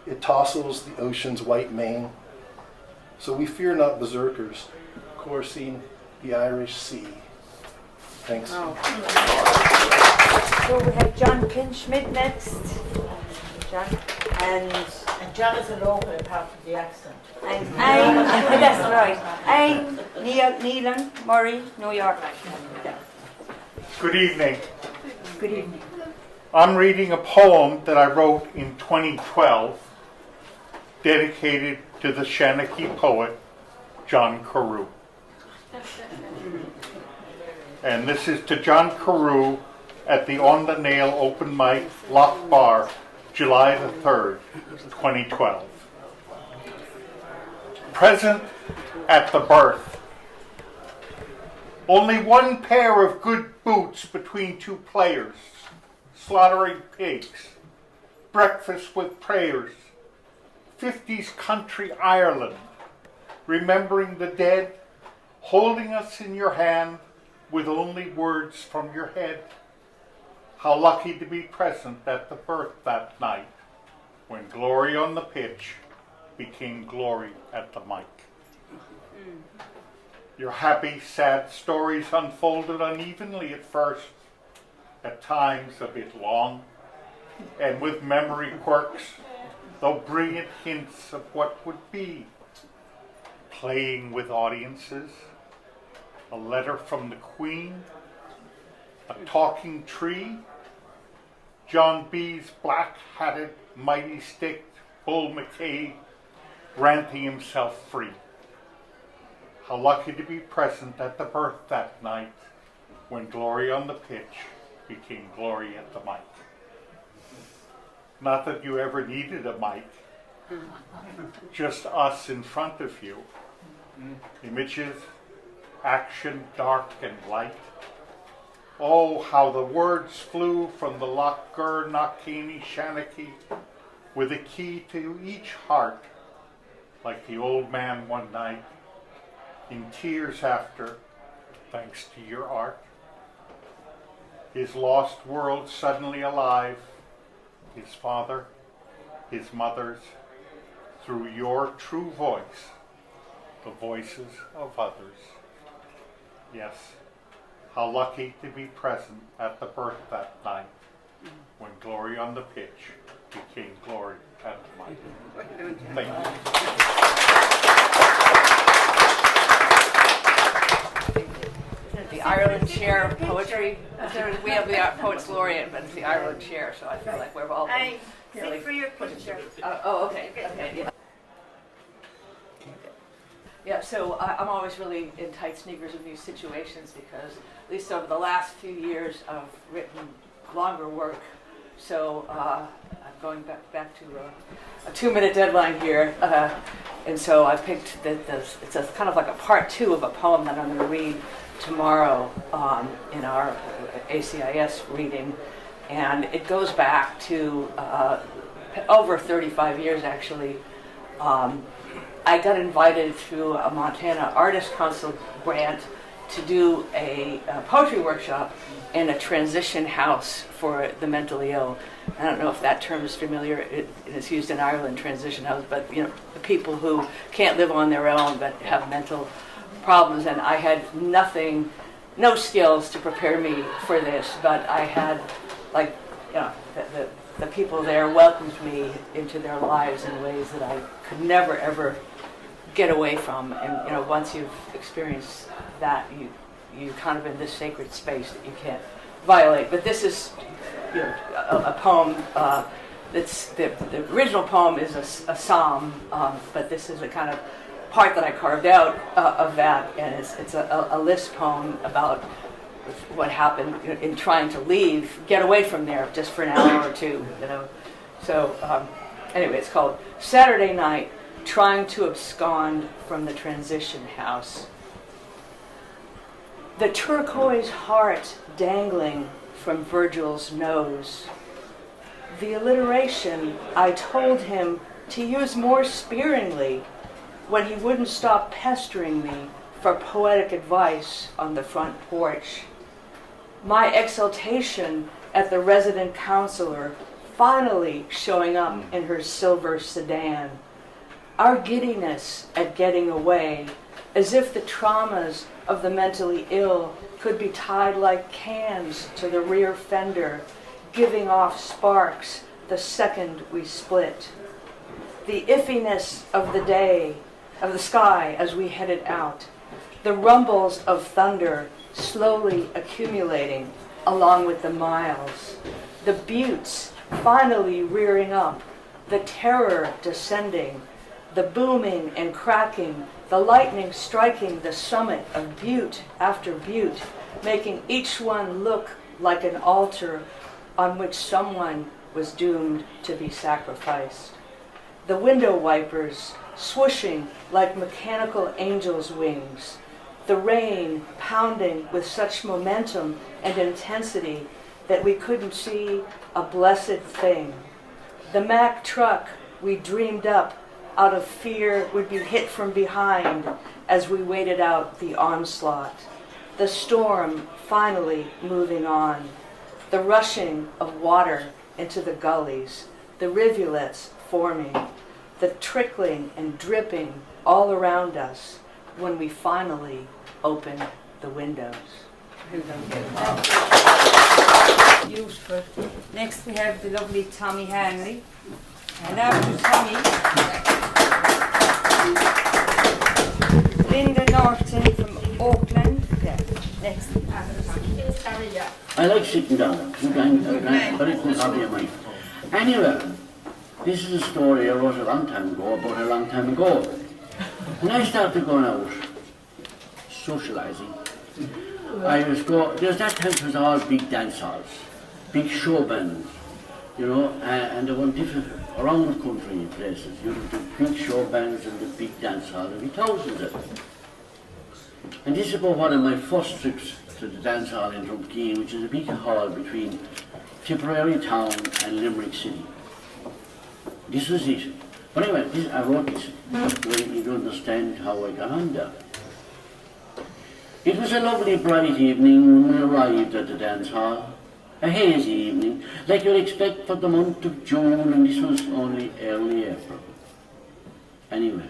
It tossles the ocean's white mane. So we fear not berserkers coursing the Irish Sea. Thanks. So we have John Pinchmid next. John. And John is a local apart from the accent. And I'm, that's right. I'm Neelan Murray, New York. Good evening. Good evening. I'm reading a poem that I wrote in 2012, dedicated to the Shanachie poet, John Carew. And this is to John Carew at the On the Nail open mic, Loch Bar, July the 3rd, 2012. Present at the birth. Only one pair of good boots between 2 players, slaughtering pigs, breakfast with prayers, 50s country Ireland, remembering the dead, holding us in your hand with only words from your head. How lucky to be present at the birth that night, when glory on the pitch became glory at the mic. Your happy, sad stories unfolded unevenly at first, at times a bit long, and with memory quirks, though brilliant hints of what would be. Playing with audiences, a letter from the Queen, a talking tree, John B.'s black-hatted, mighty-sticked Bull McKay granting himself free. How lucky to be present at the birth that night, when glory on the pitch became glory at the mic. Not that you ever needed a mic, just us in front of you. Images, action, dark and light. Oh, how the words flew from the Loch Gur Knockcaney Shanachie, with a key to each heart, like the old man one night, in tears after, thanks to your art. His lost world suddenly alive, his father, his mother's, through your true voice, the voices of others. Yes, how lucky to be present at the birth that night, when glory on the pitch became glory at the mic. Thank you. The Ireland chair of poetry. We have the Poets Laureate, but it's the Ireland chair, so I feel like we're all Hey, really sit for your picture. okay, yeah. Yeah, so I'm always really in tight sneakers in these situations because at least over the last few years I've written longer work. So I'm going back to a 2-minute deadline here. And so I picked it's a kind of like a part 2 of a poem that I'm going to read tomorrow in our ACIS reading. And it goes back to over 35 years actually. I got invited through a Montana Artist Council grant to do a poetry workshop in a transition house for the mentally ill. I don't know if that term is familiar. It is used in Ireland, transition house, but the people who can't live on their own but have mental problems. And I had no skills to prepare me for this, but I had the people there welcomed me into their lives in ways that I could never ever get away from. And once you've experienced that, you kind of in this sacred space that you can't violate. But this is a poem. That's the original poem is a psalm, but this is a kind of part that I carved out of that, and it's a list poem about what happened in trying to get away from there just for an hour or two. So anyway, it's called Saturday Night, Trying to Abscond from the Transition House. The turquoise heart dangling from Virgil's nose. The alliteration I told him to use more sparingly when he wouldn't stop pestering me for poetic advice on the front porch. My exultation at the resident counselor finally showing up in her silver sedan. Our giddiness at getting away, as if the traumas of the mentally ill could be tied like cans to the rear fender, giving off sparks the second we split. The iffiness of the sky as we headed out. The rumbles of thunder slowly accumulating along with the miles. The buttes finally rearing up. The terror descending. The booming and cracking. The lightning striking the summit of butte after butte, making each one look like an altar on which someone was doomed to be sacrificed. The window wipers swooshing like mechanical angels' wings. The rain pounding with such momentum and intensity that we couldn't see a blessed thing. The Mack truck we dreamed up out of fear would be hit from behind as we waited out the onslaught. The storm finally moving on. The rushing of water into the gullies. The rivulets forming. The trickling and dripping all around us when we finally open the windows. Beautiful. Next we have the lovely Tommy Hanley. And after Tommy, Linda Norton from Auckland. Yeah, next. I like sitting down. But it can have your mind. Anyway, this is a story I wrote a long time ago. When I started going out, socialising, there's that time it was all big dance halls, big show bands, and they went different around the country in places. You know, the big show bands and the big dance halls, there'd be thousands of them. And this is about one of my first trips to the dance hall in Drumkeen, which is a big hall between Tipperary town and Limerick city. This was it. But anyway, I wrote this so you don't understand how I got on there. It was a lovely bright evening when we arrived at the dance hall. A hazy evening, like you'd expect for the month of June, and this was only early April. Anyway,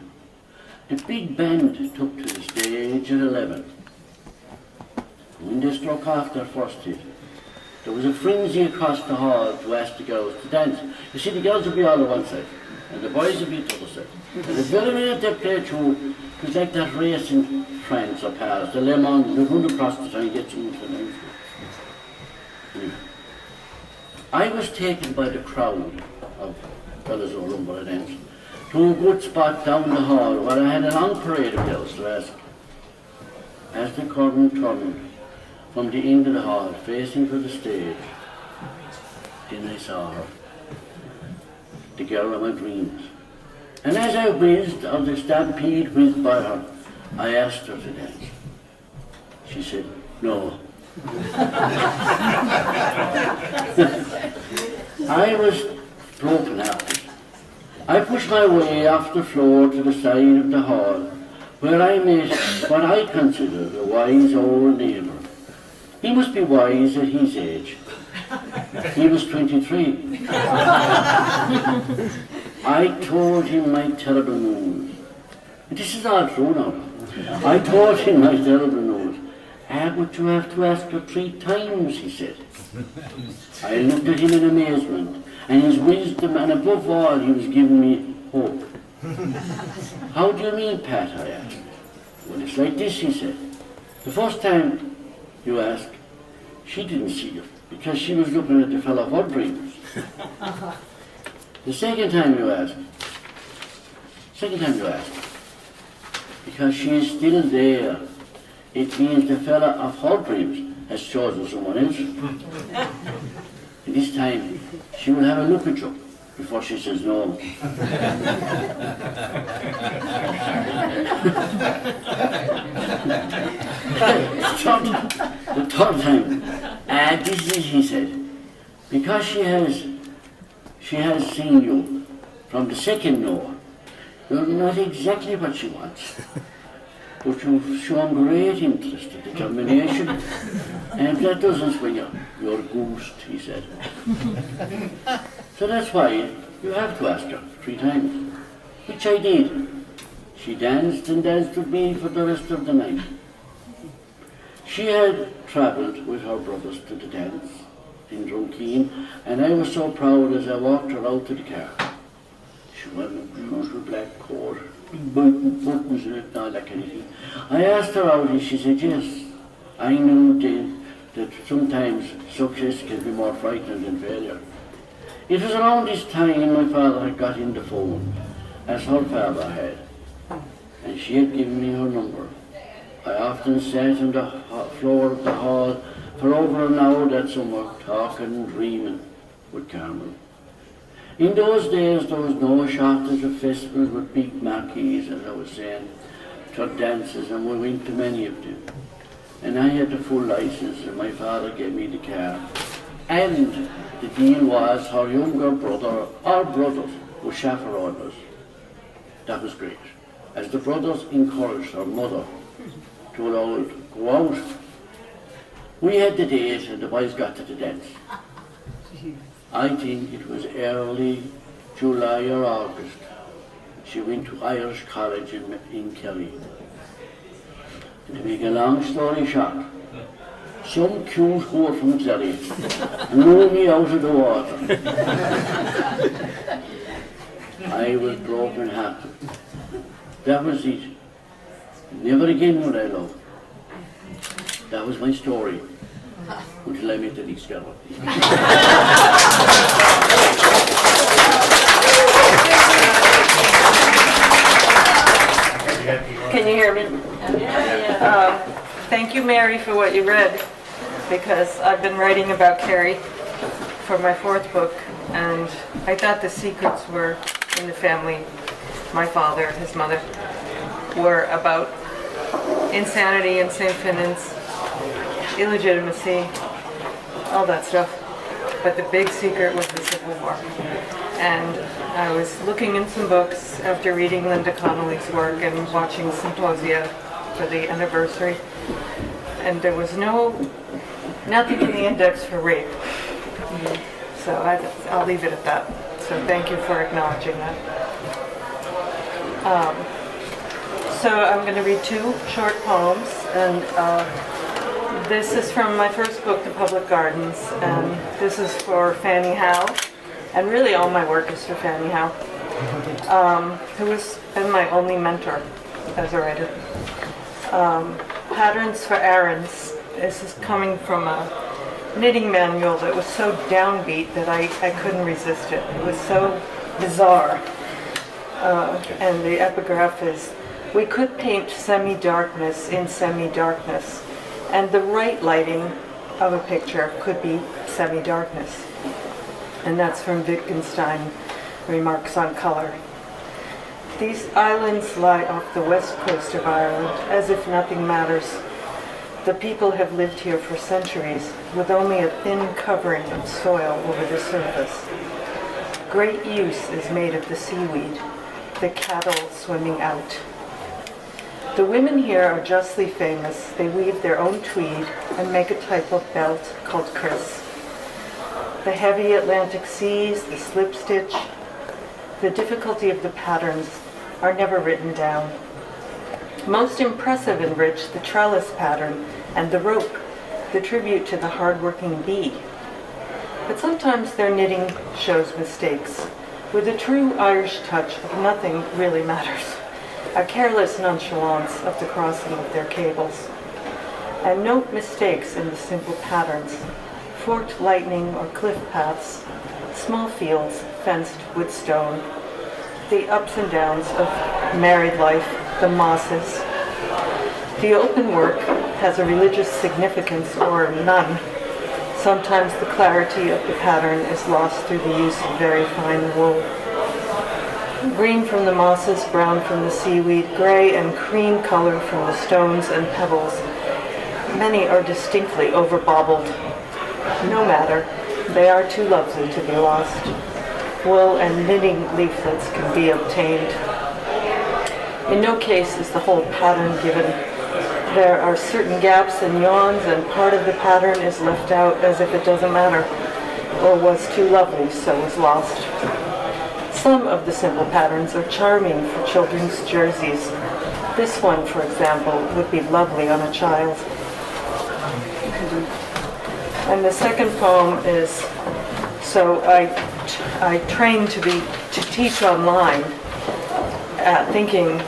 the big band took to the stage at 11. When they struck off their first hit, there was a frenzy across the hall to ask the girls to dance. You see, the girls would be all on one side, and the boys would be on the other side. And the very minute they played through, it was like that race in France or Paris, the Le Mans, they run across the trying to get something. I was taken by the crowd of fellows who run by dance to a good spot down the hall where I had a long parade of girls to ask. As the curtain turned from the end of the hall, facing for the stage, then I saw her, the girl of my dreams. And as I whizzed, or the stampede whizzed by her, I asked her to dance. She said, no. I was broken-hearted. I pushed my way off the floor to the side of the hall, where I met what I considered a wise old neighbour. He must be wise at his age. He was 23. I told him my terrible news. This is all true now. I told him my terrible news. But you have to ask her 3 times, he said. I looked at him in amazement, and his wisdom, and above all, he was giving me hope. How do you mean, Pat? I asked. Well, it's like this, he said. The first time you asked, she didn't see you, because she was looking at the fellow her dreams. The second time you asked, because she is still there, it means the fella of her dreams has chosen someone else. And this time, she will have a look at you before she says no. The third time, and this is, he said, because she has seen you from the second no. You're not exactly what she wants, but you've shown great interest and determination, and that doesn't swing you. You're a ghost, he said. So that's why you have to ask her 3 times, which I did. She danced and danced with me for the rest of the night. She had travelled with her brothers to the dance in Drumkeen, and I was so proud as I walked her out to the car. She wore a beautiful black coat, buttons in it, and all that kind of thing. I asked her out, and she said yes. I knew then that sometimes success can be more frightening than failure. It was around this time my father had got in the phone, as her father had, and she had given me her number. I often sat on the floor of the hall for over an hour that summer, talking and dreaming with Carmel. In those days, there was no shortage of festivals with big marquees, as I was saying, church dances, and we went to many of them. And I had the full license, and my father gave me the car. And the deal was her younger brother, or brothers, would chaperone us. That was great, as the brothers encouraged her mother to allow her to go out. We had the date, and the boys got to the dance. I think it was early July or August. She went to Irish College in Kerry. And to make a long story short, some cute whore from Kerry blew me out of the water. I was broken hearted. That was it. Never again would I love. That was my story. Until I met the next girl. Can you hear me? Thank you, Mary, for what you read, because I've been writing about Carrie for my 4th book, and I thought the secrets were in the family. My father, his mother, were about insanity and St. Finance, illegitimacy, all that stuff. But the big secret was the Civil War. And I was looking in some books after reading Linda Connolly's work and watching symposia for the anniversary. And there was nothing in the index for rape. So I'll leave it at that. So thank you for acknowledging that. So I'm going to read 2 short poems, and this is from my first book, The Public Gardens, and this is for Fanny Howe, and really all my work is for Fanny Howe, who has been my only mentor as a writer. Patterns for Errands. This is coming from a knitting manual that was so downbeat that I couldn't resist it. It was so bizarre. And the epigraph is, we could paint semi-darkness in semi-darkness, and the right lighting of a picture could be semi-darkness. And that's from Wittgenstein, Remarks on Color. These islands lie off the west coast of Ireland, as if nothing matters. The people have lived here for centuries, with only a thin covering of soil over the surface. Great use is made of the seaweed, the cattle swimming out. The women here are justly famous. They weave their own tweed and make a type of belt called kris. The heavy Atlantic seas, the slip stitch, the difficulty of the patterns are never written down. Most impressive and rich, the trellis pattern and the rope, the tribute to the hard-working bee. But sometimes their knitting shows mistakes. With a true Irish touch of nothing really matters. A careless nonchalance of the crossing of their cables. And note mistakes in the simple patterns. Forked lightning or cliff paths, small fields fenced with stone, the ups and downs of married life, the mosses. The open work has a religious significance or none. Sometimes the clarity of the pattern is lost through the use of very fine wool. Green from the mosses, brown from the seaweed, gray and cream color from the stones and pebbles. Many are distinctly overbaubled. No matter, they are too lovely to be lost. Wool and knitting leaflets can be obtained. In no case is the whole pattern given. There are certain gaps and yawns, and part of the pattern is left out as if it doesn't matter, or was too lovely, so was lost. Some of the simple patterns are charming for children's jerseys. This one, for example, would be lovely on a child. And the second poem is, so I trained to teach online, thinking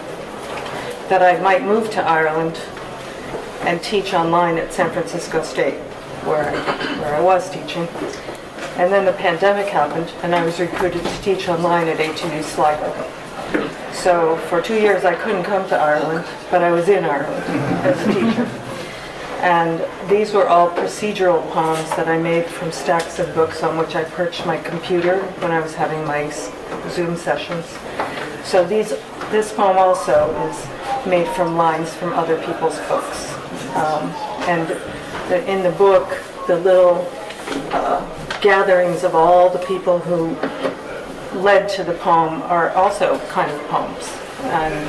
that I might move to Ireland and teach online at San Francisco State, where I was teaching. And then the pandemic happened, and I was recruited to teach online at ATU Sligo. So for 2 years I couldn't come to Ireland, but I was in Ireland as a teacher. And these were all procedural poems that I made from stacks of books on which I perched my computer when I was having my Zoom sessions. So this poem also is made from lines from other people's books. In the book, the little gatherings of all the people who led to the poem are also kind of poems. And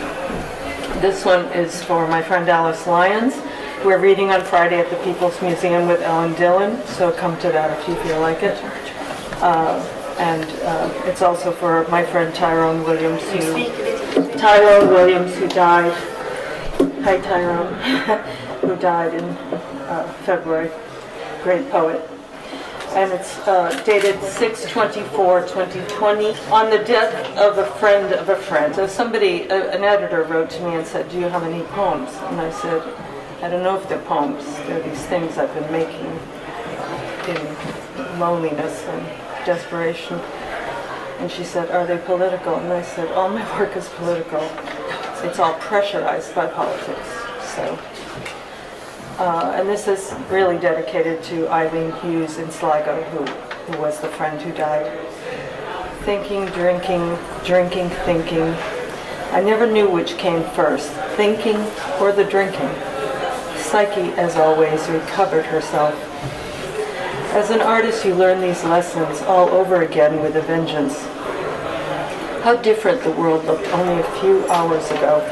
this one is for my friend Alice Lyons. We're reading on Friday at the People's Museum with Ellen Dillon, so come to that if you feel like it. It's also for my friend Tyrone Williams, who died. Hi, Tyrone, who died in February. Great poet. And it's dated 6/24/2020 on the death of a friend of a friend. So somebody, an editor wrote to me and said, "Do you have any poems?" And I said, "I don't know if they're poems. They're these things I've been making in loneliness and desperation." And she said, "Are they political?" And I said, "All my work is political. It's all pressurized by politics." So, and this is really dedicated to Eileen Hughes in Sligo, who was the friend who died. Thinking, drinking, drinking, thinking. I never knew which came first, thinking or the drinking. Psyche, as always, recovered herself. As an artist, you learn these lessons all over again with a vengeance. How different the world looked only a few hours ago.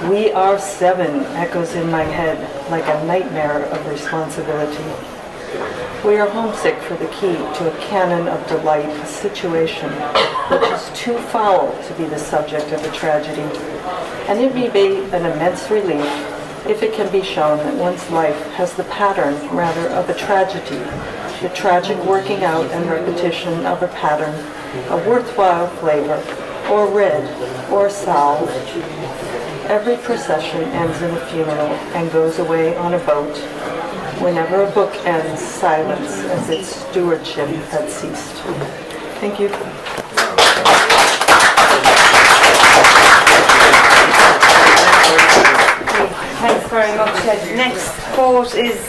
"We are seven" echoes in my head like a nightmare of responsibility. We are homesick for the key to a canon of delight, a situation which is too foul to be the subject of a tragedy. And it may be an immense relief if it can be shown that one's life has the pattern, rather, of a tragedy, the tragic working out and repetition of a pattern, a worthwhile flavor, or red, or salve. Every procession ends in a funeral and goes away on a boat. whenever a book ends, silence as its stewardship had ceased. Thank you. Thanks very much. Next quote is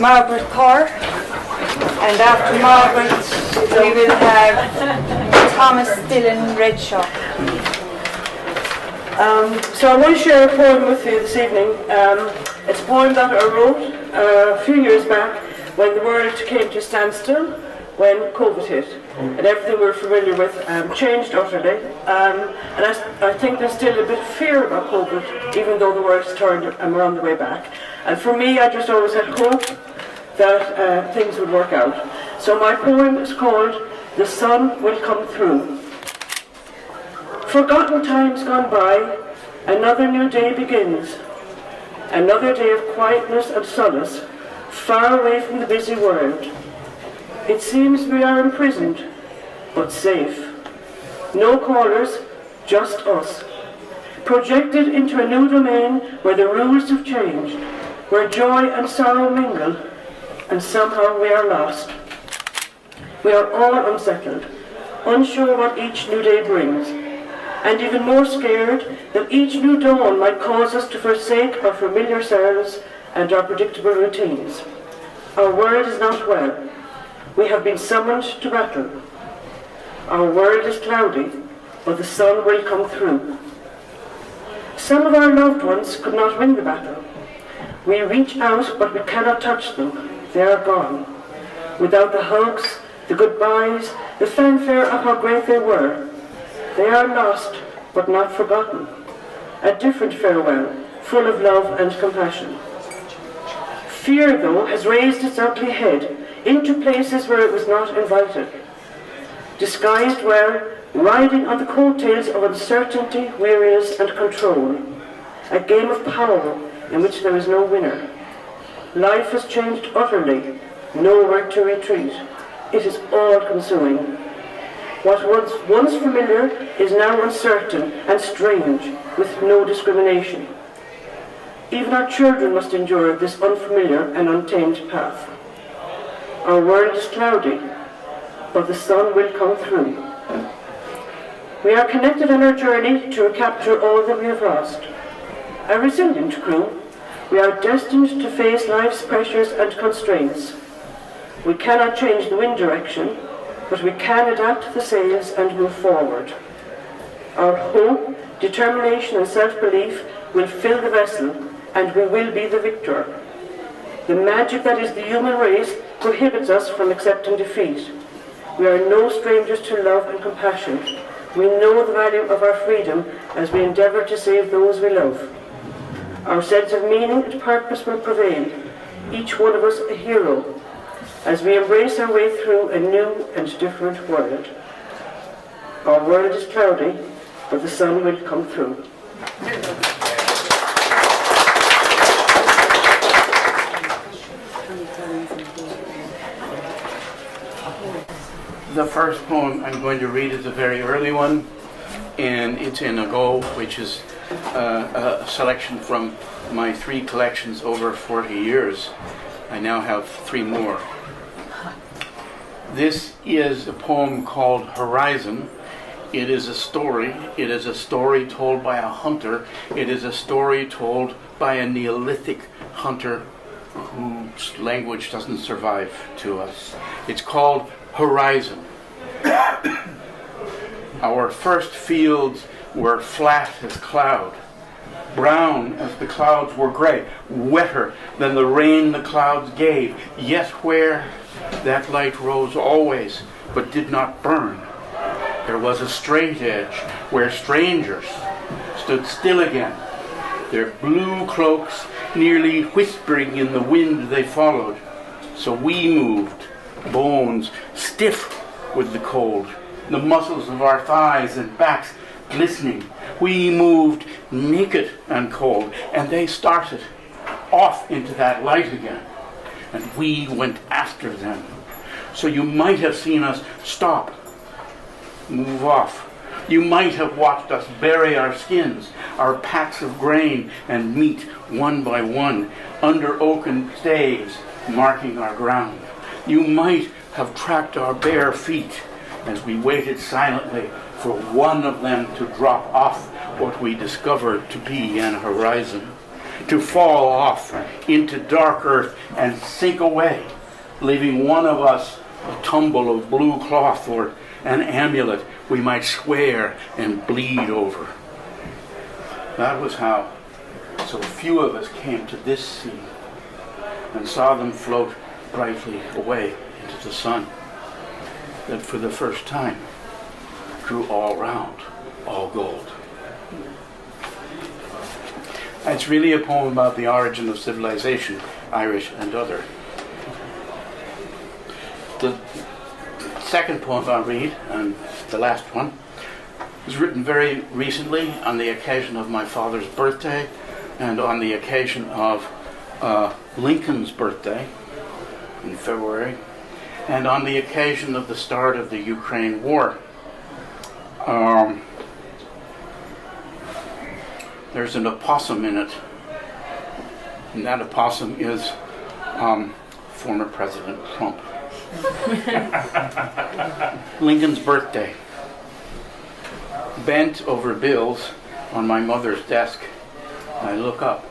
Margaret Carr, and after Margaret we will have Thomas Dillon Redshaw. So I'm going to share a poem with you this evening. It's a poem that I wrote a few years back when the world came to a standstill, when COVID hit, and everything we're familiar with changed utterly. And I think there's still a bit of fear about COVID, even though the world's turned and we're on the way back. And for me, I just always had hope that things would work out. So my poem is called "The Sun Will Come Through." Forgotten times gone by, another new day begins. Another day of quietness and solace, far away from the busy world. It seems we are imprisoned, but safe. No callers, just us. Projected into a new domain where the rules have changed, where joy and sorrow mingle, and somehow we are lost. We are all unsettled, unsure what each new day brings, and even more scared that each new dawn might cause us to forsake our familiar selves and our predictable routines. Our world is not well. We have been summoned to battle. Our world is cloudy, but the sun will come through. Some of our loved ones could not win the battle. We reach out, but we cannot touch them. They are gone. Without the hugs, the goodbyes, the fanfare of how great they were. They are lost, but not forgotten. A different farewell, full of love and compassion. Fear, though, has raised its ugly head into places where it was not invited. Disguised well, riding on the coattails of uncertainty, weariness and control. A game of power in which there is no winner. Life has changed utterly, nowhere to retreat. It is all-consuming. What was once familiar is now uncertain and strange, with no discrimination. Even our children must endure this unfamiliar and untamed path. Our world is cloudy, but the sun will come through. We are connected on our journey to recapture all that we have lost. A resilient crew, we are destined to face life's pressures and constraints. We cannot change the wind direction, but we can adapt the sails and move forward. Our hope, determination and self-belief will fill the vessel, and we will be the victor. The magic that is the human race prohibits us from accepting defeat. We are no strangers to love and compassion. We know the value of our freedom as we endeavour to save those we love. Our sense of meaning and purpose will prevail, each one of us a hero, as we embrace our way through a new and different world. Our world is cloudy, but the sun will come through. The first poem I'm going to read is a very early one, and it's in a go, which is a selection from my 3 collections over 40 years. I now have 3 more. This is a poem called Horizon. It is a story. It is a story told by a hunter. It is a story told by a Neolithic hunter whose language doesn't survive to us. It's called Horizon. Our first fields were flat as cloud, brown as the clouds were grey, wetter than the rain the clouds gave, yet where that light rose always, but did not burn, there was a straight edge where strangers stood still again, their blue cloaks nearly whispering in the wind they followed. So we moved, bones stiff with the cold, the muscles of our thighs and backs glistening. We moved naked and cold, and they started off into that light again, and we went after them. So you might have seen us stop, move off, You might have watched us bury our skins, our packs of grain and meat one by one under oaken staves marking our ground. You might have tracked our bare feet as we waited silently for one of them to drop off what we discovered to be an horizon, to fall off into dark earth and sink away, leaving one of us a tumble of blue cloth or an amulet we might swear and bleed over. That was how so few of us came to this sea and saw them float brightly away into the sun, that for the first time grew all round, all gold. It's really a poem about the origin of civilization, Irish and other. The second poem I'll read, and the last one, was written very recently on the occasion of my father's birthday and on the occasion of Lincoln's birthday in February, and on the occasion of the start of the Ukraine war. There's an opossum in it, and that opossum is former President Trump. Lincoln's birthday. Bent over bills on my mother's desk, I look up.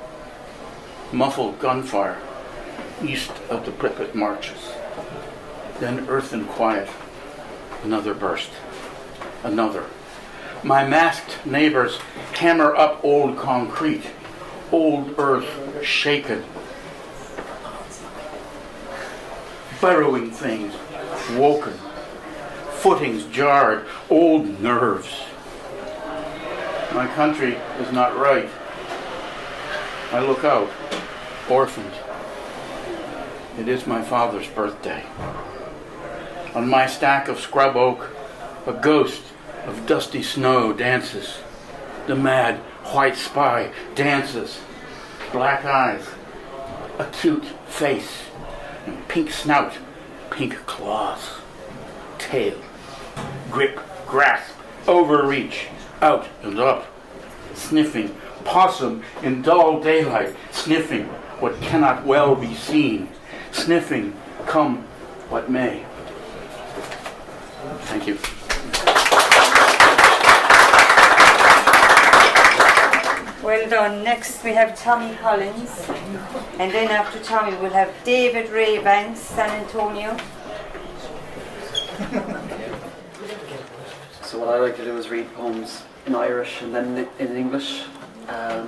Muffled gunfire east of the Pripyat marches. Then earth and quiet. Another burst. Another. My masked neighbors hammer up old concrete, old earth shaken. Burrowing things woken, footings jarred, old nerves. My country is not right. I look out, orphaned. It is my father's birthday. On my stack of scrub oak, a ghost of dusty snow dances. The mad white spy dances. Black eyes, a cute face, and pink snout, pink claws. Tail, grip, grasp, overreach, out and up. Sniffing, possum in dull daylight, sniffing what cannot well be seen. Sniffing, come what may. Thank you. Well done. Next we have Tommy Collins, and then after Tommy we'll have David Ray Vance, San Antonio. So what I like to do is read poems in Irish and then in English. I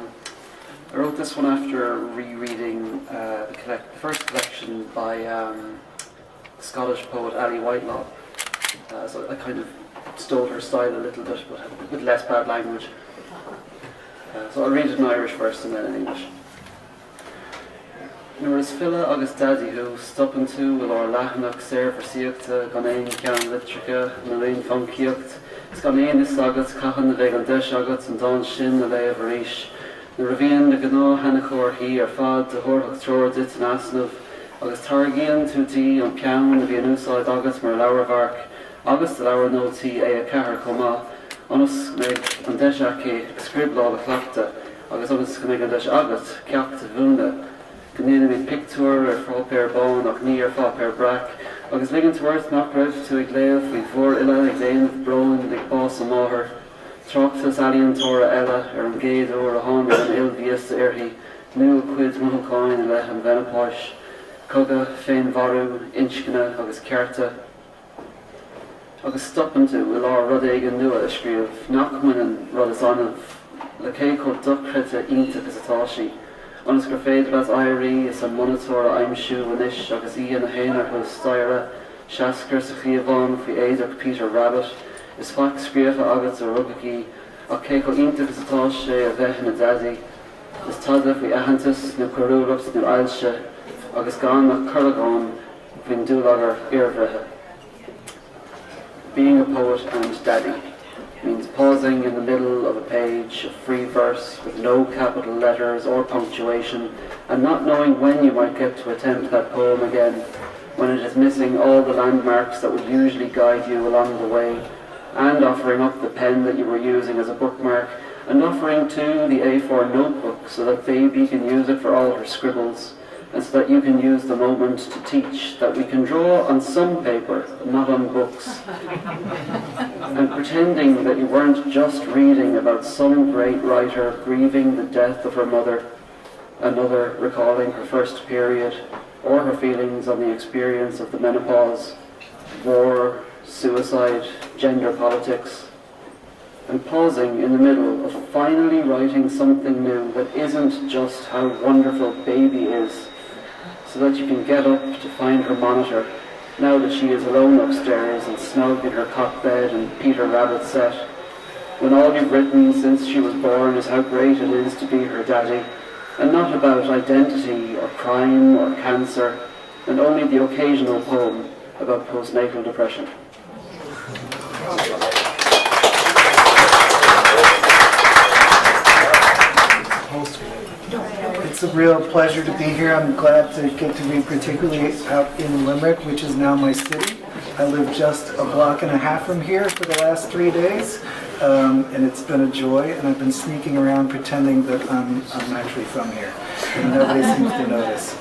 wrote this one after rereading the first collection by Scottish poet Ali Whitelaw. So I kind of stole her style a little bit, but with less bad language. So I'll read it in Irish first and then in English. Nuair is fila agus daddy who stoppin tú will or lachnach ser versiachta gan ein cean litrica na lein funkiocht is gan ein is agat cachan na veg an deis agat an don sin na lei avarish na ravine na gano hanachor hi ar fad de horchach tror dit an asnav agus targian tú tí an pian na vi an úsáid agat mar lauravark agus de laura no tí é a cahar coma Onus meg an deis ake scriblá a chlachta agus onus meg an deis agat ceachta vúna Gnéana mé pictúr ar fá per bán ach ní ar fá per brac agus ligint worth nach raibh tú ag léamh faoi bhór ile ag déanamh brón ag bás amáthair Tráchtas alíonn tóra eile ar an géadú ar a háin an ilbhíosta arthaí nu a cuid muthacáin le an bhenapáis coga féin bharú inscne agus cearta agus stopan tú bhfuil á rud éige nua a scríomh nach muinean rud is anmh le cé chur duchreite ionta agus atá sí Ons gur féidir as airí is an monitor a aimsú anis agus í an a héanaar chu staire seaascar sa chiamháin faoi éidir Peter Rabbit is fach scríofa agat a rugaí ach cé go ionta agus atá sé a bheith na daddy is tada faoi ahantas na choúlacht na ailse agus gan nach chulagáin bhín dúlagar iarbhreithe. Being a poet and daddy means pausing in the middle of a page of free verse with no capital letters or punctuation and not knowing when you might get to attempt that poem again, when it is missing all the landmarks that would usually guide you along the way, and offering up the pen that you were using as a bookmark, and offering too the A4 notebook so that baby can use it for all her scribbles, and so that you can use the moment to teach that we can draw on some paper, but not on books. And pretending that you weren't just reading about some great writer grieving the death of her mother, another recalling her first period, or her feelings on the experience of the menopause, war, suicide, gender politics, and pausing in the middle of finally writing something new that isn't just how wonderful baby is, so that you can get up to find her monitor, now that she is alone upstairs and snug in her cot bed and Peter Rabbit set, when all you've written since she was born is how great it is to be her daddy, and not about identity or crime or cancer, and only the occasional poem about postnatal depression. It's a real pleasure to be here. I'm glad to get to be particularly out in Limerick, which is now my city. I live just a block and a half from here for the last 3 days, and it's been a joy, and I've been sneaking around pretending that I'm actually from here, and nobody seems to notice.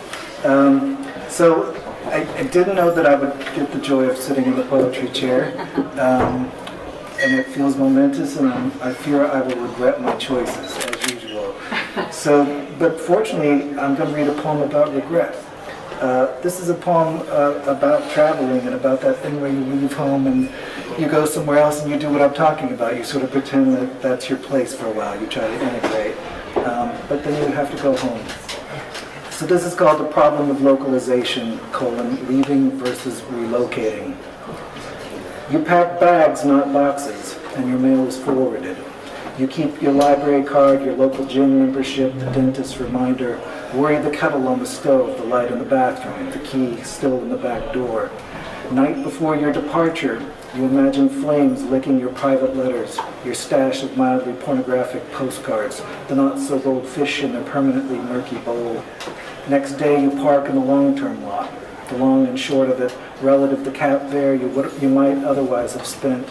So I didn't know that I would get the joy of sitting in the poetry chair, and it feels momentous, and I fear I will regret my choices, as usual. But fortunately, I'm going to read a poem about regret. This is a poem about traveling and about that thing where you leave home and you go somewhere else and you do what I'm talking about. You sort of pretend that that's your place for a while. You try to integrate, but then you have to go home. So this is called The Problem of Localization, leaving versus relocating. You pack bags, not boxes, and your mail is forwarded. You keep your library card, your local gym membership, the dentist's reminder, worry the kettle on the stove, the light in the bathroom, the key still in the back door. Night before your departure, you imagine flames licking your private letters, your stash of mildly pornographic postcards, the not-so-bold fish in their permanently murky bowl. Next day you park in the long-term lot, the long and short of it, relative to cap fare you might otherwise have spent.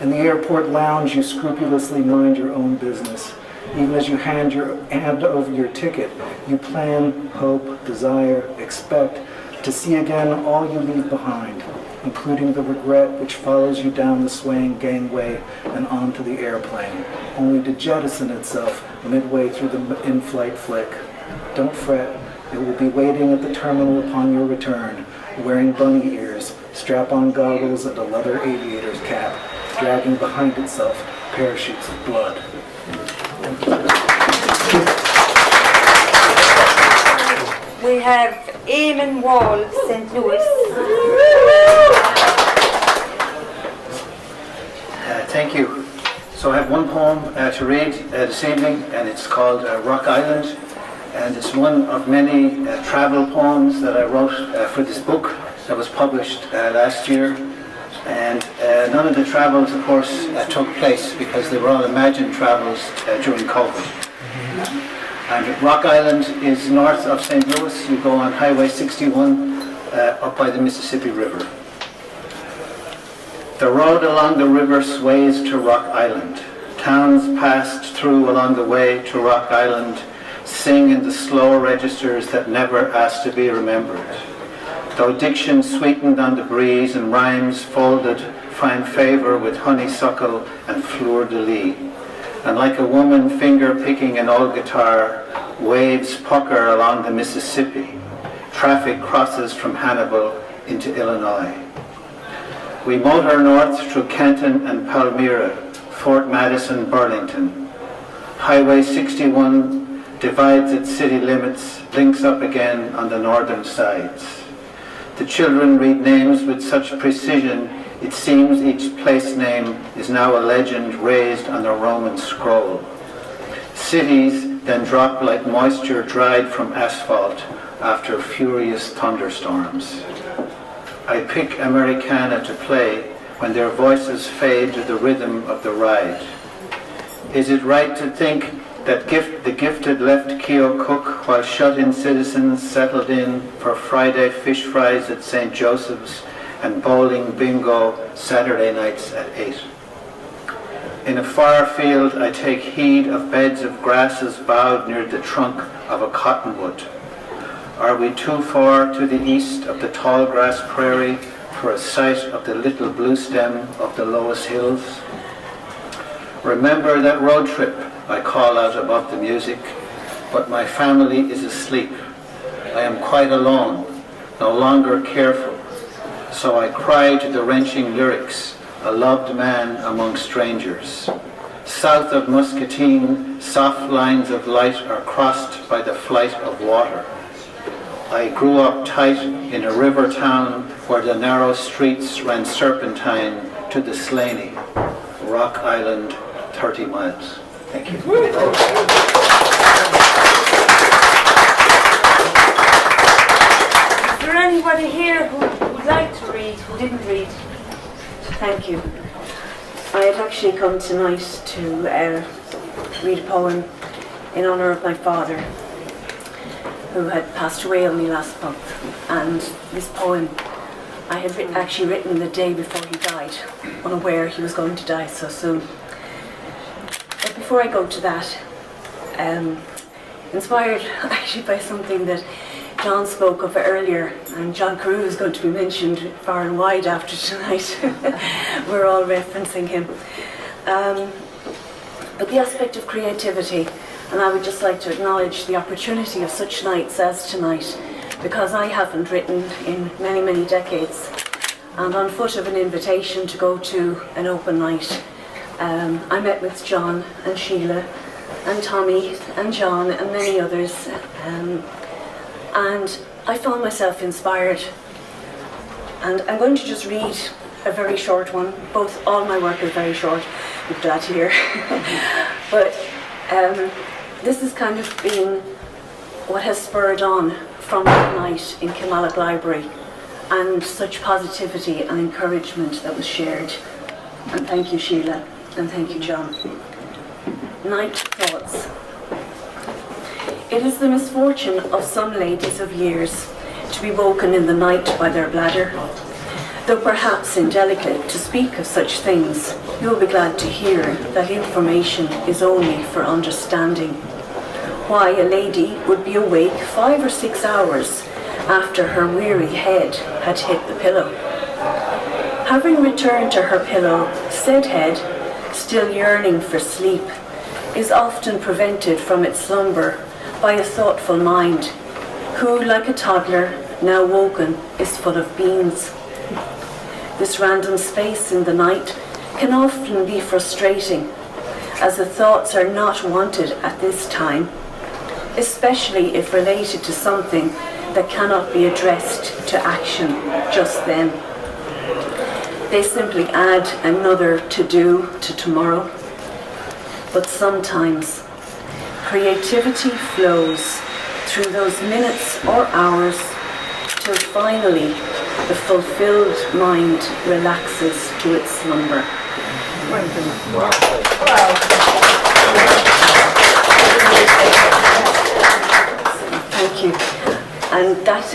In the airport lounge, you scrupulously mind your own business. Even as you hand over your ticket, you plan, hope, desire, expect to see again all you leave behind, including the regret which follows you down the swaying gangway and onto the airplane, only to jettison itself midway through the in-flight flick. Don't fret, it will be waiting at the terminal upon your return, wearing bunny ears, strap-on goggles, and a leather aviator's cap, dragging behind itself parachutes of blood. We have Eamon Wall, St. Louis. Thank you. So I have one poem to read this evening, and it's called Rock Island, and it's one of many travel poems that I wrote for this book that was published last year. And none of the travels, of course, took place because they were all imagined travels during COVID. And Rock Island is north of St. Louis. You go on Highway 61 up by the Mississippi River. The road along the river sways to Rock Island. Towns passed through along the way to Rock Island sing in the slow registers that never asked to be remembered. Though diction sweetened on the breeze and rhymes folded find favor with honeysuckle and fleur-de-lis. And like a woman finger-picking an old guitar, waves pucker along the Mississippi. Traffic crosses from Hannibal into Illinois. We motor north through Canton and Palmyra, Fort Madison, Burlington. Highway 61 divides its city limits, links up again on the northern sides. The children read names with such precision, it seems each place name is now a legend raised on a Roman scroll. Cities then drop like moisture dried from asphalt after furious thunderstorms. I pick Americana to play when their voices fade to the rhythm of the ride. Is it right to think that the gifted left Keokuk while shut-in citizens settled in for Friday fish fries at St. Joseph's and bowling bingo Saturday nights at 8? In a far field I take heed of beds of grasses bowed near the trunk of a cottonwood. Are we too far to the east of the tall grass prairie for a sight of the little blue stem of the lowest hills? Remember that road trip, I call out above the music, but my family is asleep. I am quite alone, no longer careful. So I cry to the wrenching lyrics, a loved man among strangers. South of Muscatine, soft lines of light are crossed by the flight of water. I grew up tight in a river town where the narrow streets ran serpentine to the Slaney, Rock Island, 30 miles. Thank you. Is there anybody here who would like to read, who didn't read? Thank you. I had actually come tonight to read a poem in honour of my father, who had passed away only last month. And this poem I had actually written the day before he died, unaware he was going to die so soon. But before I go to that, inspired actually by something that John spoke of earlier, and John Carew is going to be mentioned far and wide after tonight. We're all referencing him. But the aspect of creativity, and I would just like to acknowledge the opportunity of such nights as tonight, because I haven't written in many, many decades. And on foot of an invitation to go to an open night, I met with John and Sheila and Tommy and John and many others. And I found myself inspired. And I'm going to just read a very short one. All my work is very short, you're glad to hear. But this has kind of been what has spurred on from that night in Kilmallock Library, and such positivity and encouragement that was shared. And thank you, Sheila, and thank you, John. Night thoughts. It is the misfortune of some ladies of years to be woken in the night by their bladder. Though perhaps indelicate to speak of such things, you will be glad to hear that information is only for understanding. Why a lady would be awake 5 or 6 hours after her weary head had hit the pillow. Having returned to her pillow, said head, still yearning for sleep, is often prevented from its slumber by a thoughtful mind, who, like a toddler, now woken, is full of beans. This random space in the night can often be frustrating, as the thoughts are not wanted at this time, especially if related to something that cannot be addressed to action just then. They simply add another to-do to tomorrow. But sometimes creativity flows through those minutes or hours till finally the fulfilled mind relaxes to its slumber. Thank you. And that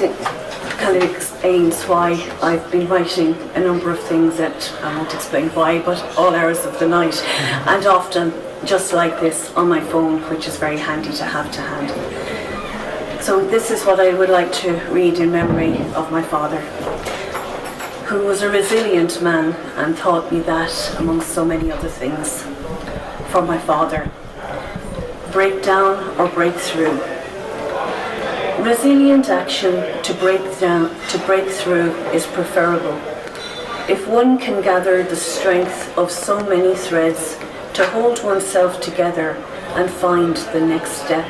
kind of explains why I've been writing a number of things that I won't explain why, but all hours of the night, and often just like this on my phone, which is very handy to have to hand. So this is what I would like to read in memory of my father, who was a resilient man and taught me that among so many other things. For my father, break down or break through. Resilient action to break through is preferable. If one can gather the strength of so many threads to hold oneself together and find the next step.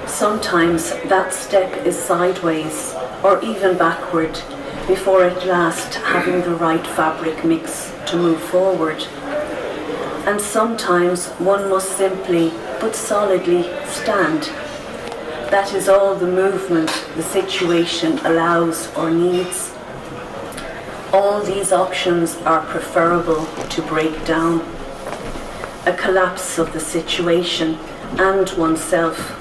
Sometimes that step is sideways or even backward before at last having the right fabric mix to move forward. And sometimes one must simply but solidly stand. That is all the movement the situation allows or needs. All these options are preferable to break down. A collapse of the situation and oneself.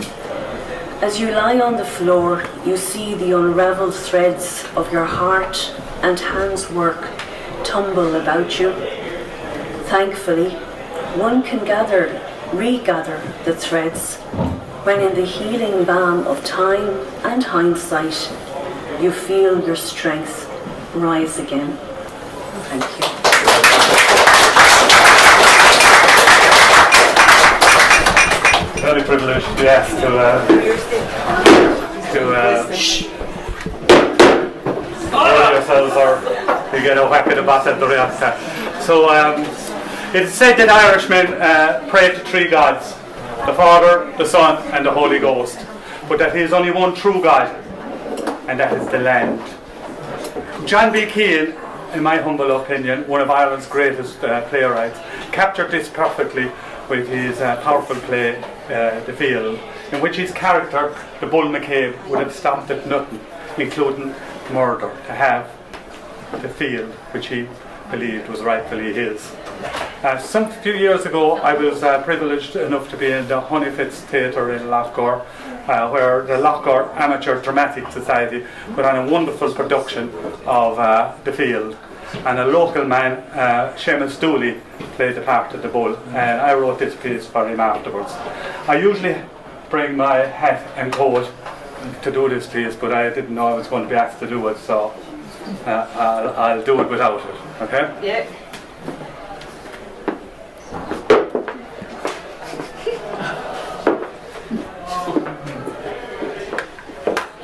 As you lie on the floor, you see the unraveled threads of your heart and hands' work tumble about you. Thankfully, one can regather the threads when in the healing balm of time and hindsight, you feel your strength rise again. Thank you. Very privileged, yes, to yourselves, or you get a whack at the bat at the reactor. So it's said that Irishmen pray to three gods: the Father, the Son, and the Holy Ghost, but that he is only one true God, and that is the land. John B. Keane, in my humble opinion, one of Ireland's greatest playwrights, captured this perfectly with his powerful play, The Field, in which his character, the Bull McCabe, would have stopped at nothing, including murder, to have the field which he believed was rightfully his. Some few years ago, I was privileged enough to be in the Honeyfitz Theatre in Loughgore, where the Loughgore Amateur Dramatic Society put on a wonderful production of The Field. And a local man, Seamus Dooley, played the part of the bull, and I wrote this piece for him afterwards. I usually bring my hat and coat to do this piece, but I didn't know I was going to be asked to do it, so I'll do it without it, okay? Yeah.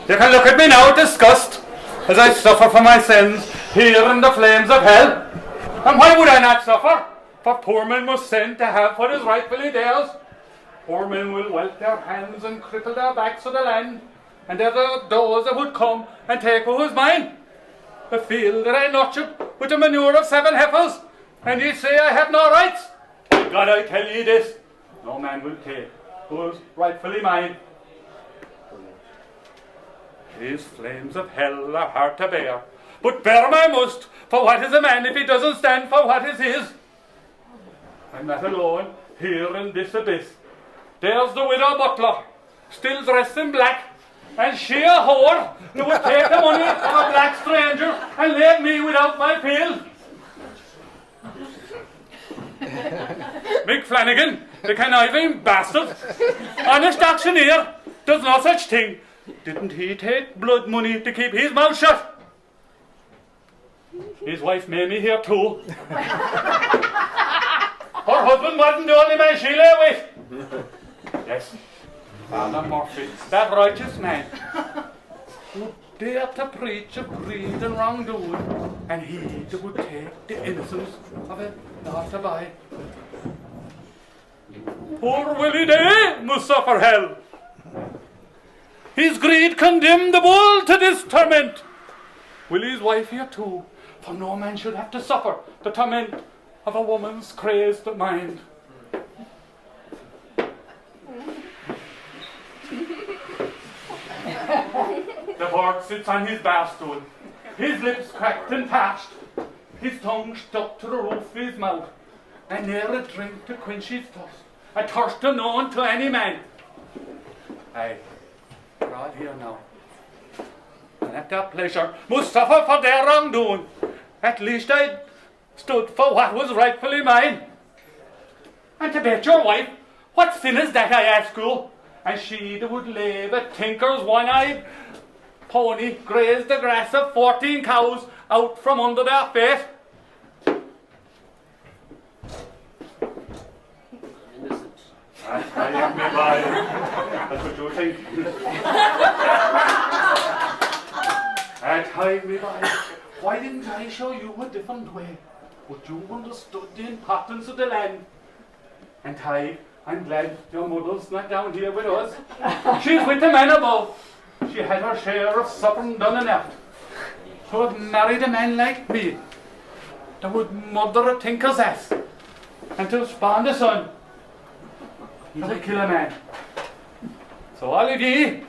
You can look at me now, disgust, as I suffer for my sins here in the flames of hell. And why would I not suffer? For poor men must sin to have what is rightfully theirs. Poor men will welt their hands and cripple their backs for the land, and there are those that would come and take what was mine. The field that I nurtured with the manure of 7 heifers, and ye say I have no rights. God, I tell ye this, no man will take what is rightfully mine. These flames of hell are hard to bear, but bear 'em I must, for what is a man if he doesn't stand for what is his? I'm not alone here in this abyss. There's the widow butler, still dressed in black, and she a whore who would take the money of a black stranger and leave me without my field. Mick Flanagan, the conniving bastard, honest auctioneer, does no such thing. Didn't he take blood money to keep his mouth shut? His wife made me here too. Her husband wasn't the only man she lay with. Yes, Father Murphy, that righteous man, who dared to preach of greed and wrongdoing, and he that would take the innocence of a passer-by. Poor Willie Day must suffer hell. His greed condemned the bull to this torment. Willie's wife here too, for no man should have to suffer the torment of a woman's crazed mind. The bird sits on his bar stool, his lips cracked and parched, his tongue stuck to the roof of his mouth, and ne'er a drink to quench his thirst, a thirst unknown to any man. Aye, we're all here now, and at their pleasure must suffer for their wrongdoing. At least I stood for what was rightfully mine. And to bet your wife, what sin is that, I ask you? And she that would leave a tinker's one-eyed pony graze the grass of 14 cows out from under their feet. I am me by. That's what you think. I tied me by. Why didn't I show you a different way? But you understood the importance of the land. And I'm glad your mother's not down here with us. She's with the man above. She had her share of suffering done enough. To have married a man like me, that would murder a tinker's ass, and to spawn the son, that would kill a man. So all of ye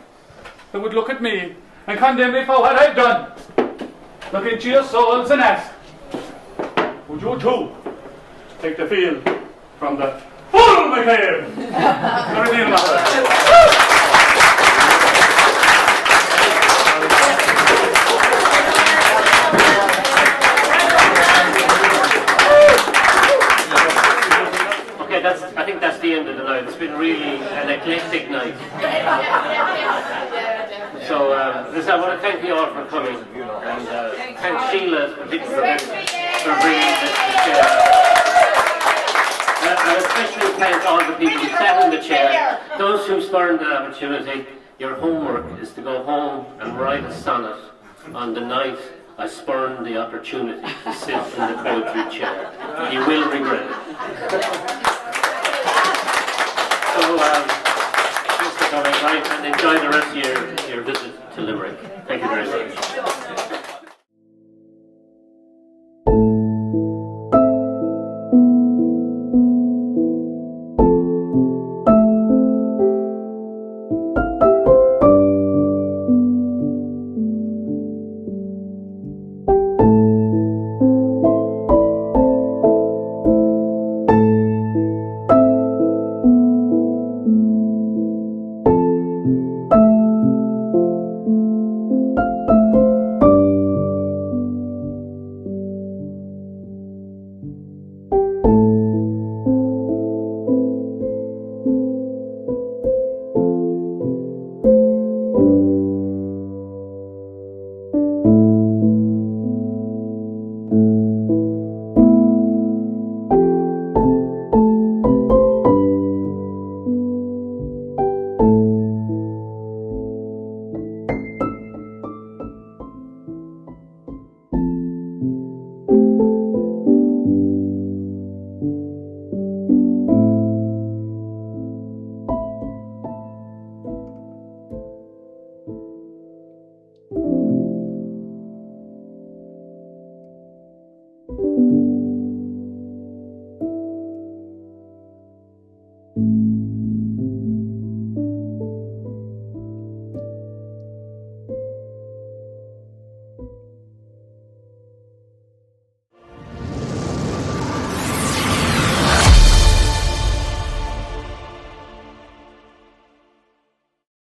that would look at me and condemn me for what I've done, look into your souls and ask, would you too take the field from the Bull McCabe? think that's the end of the night. It's been really an eclectic night. So, listen, I want to thank you all for coming, and thank Sheila particularly for bringing this to share. And especially thank all the people who sat in the chair. Those who spurned the opportunity, your homework is to go home and write a sonnet on the night I spurned the opportunity to sit in the poetry chair. You will regret it. So, thanks for coming, right, and enjoy the rest of your visit to Limerick. Thank you very much. Thank you.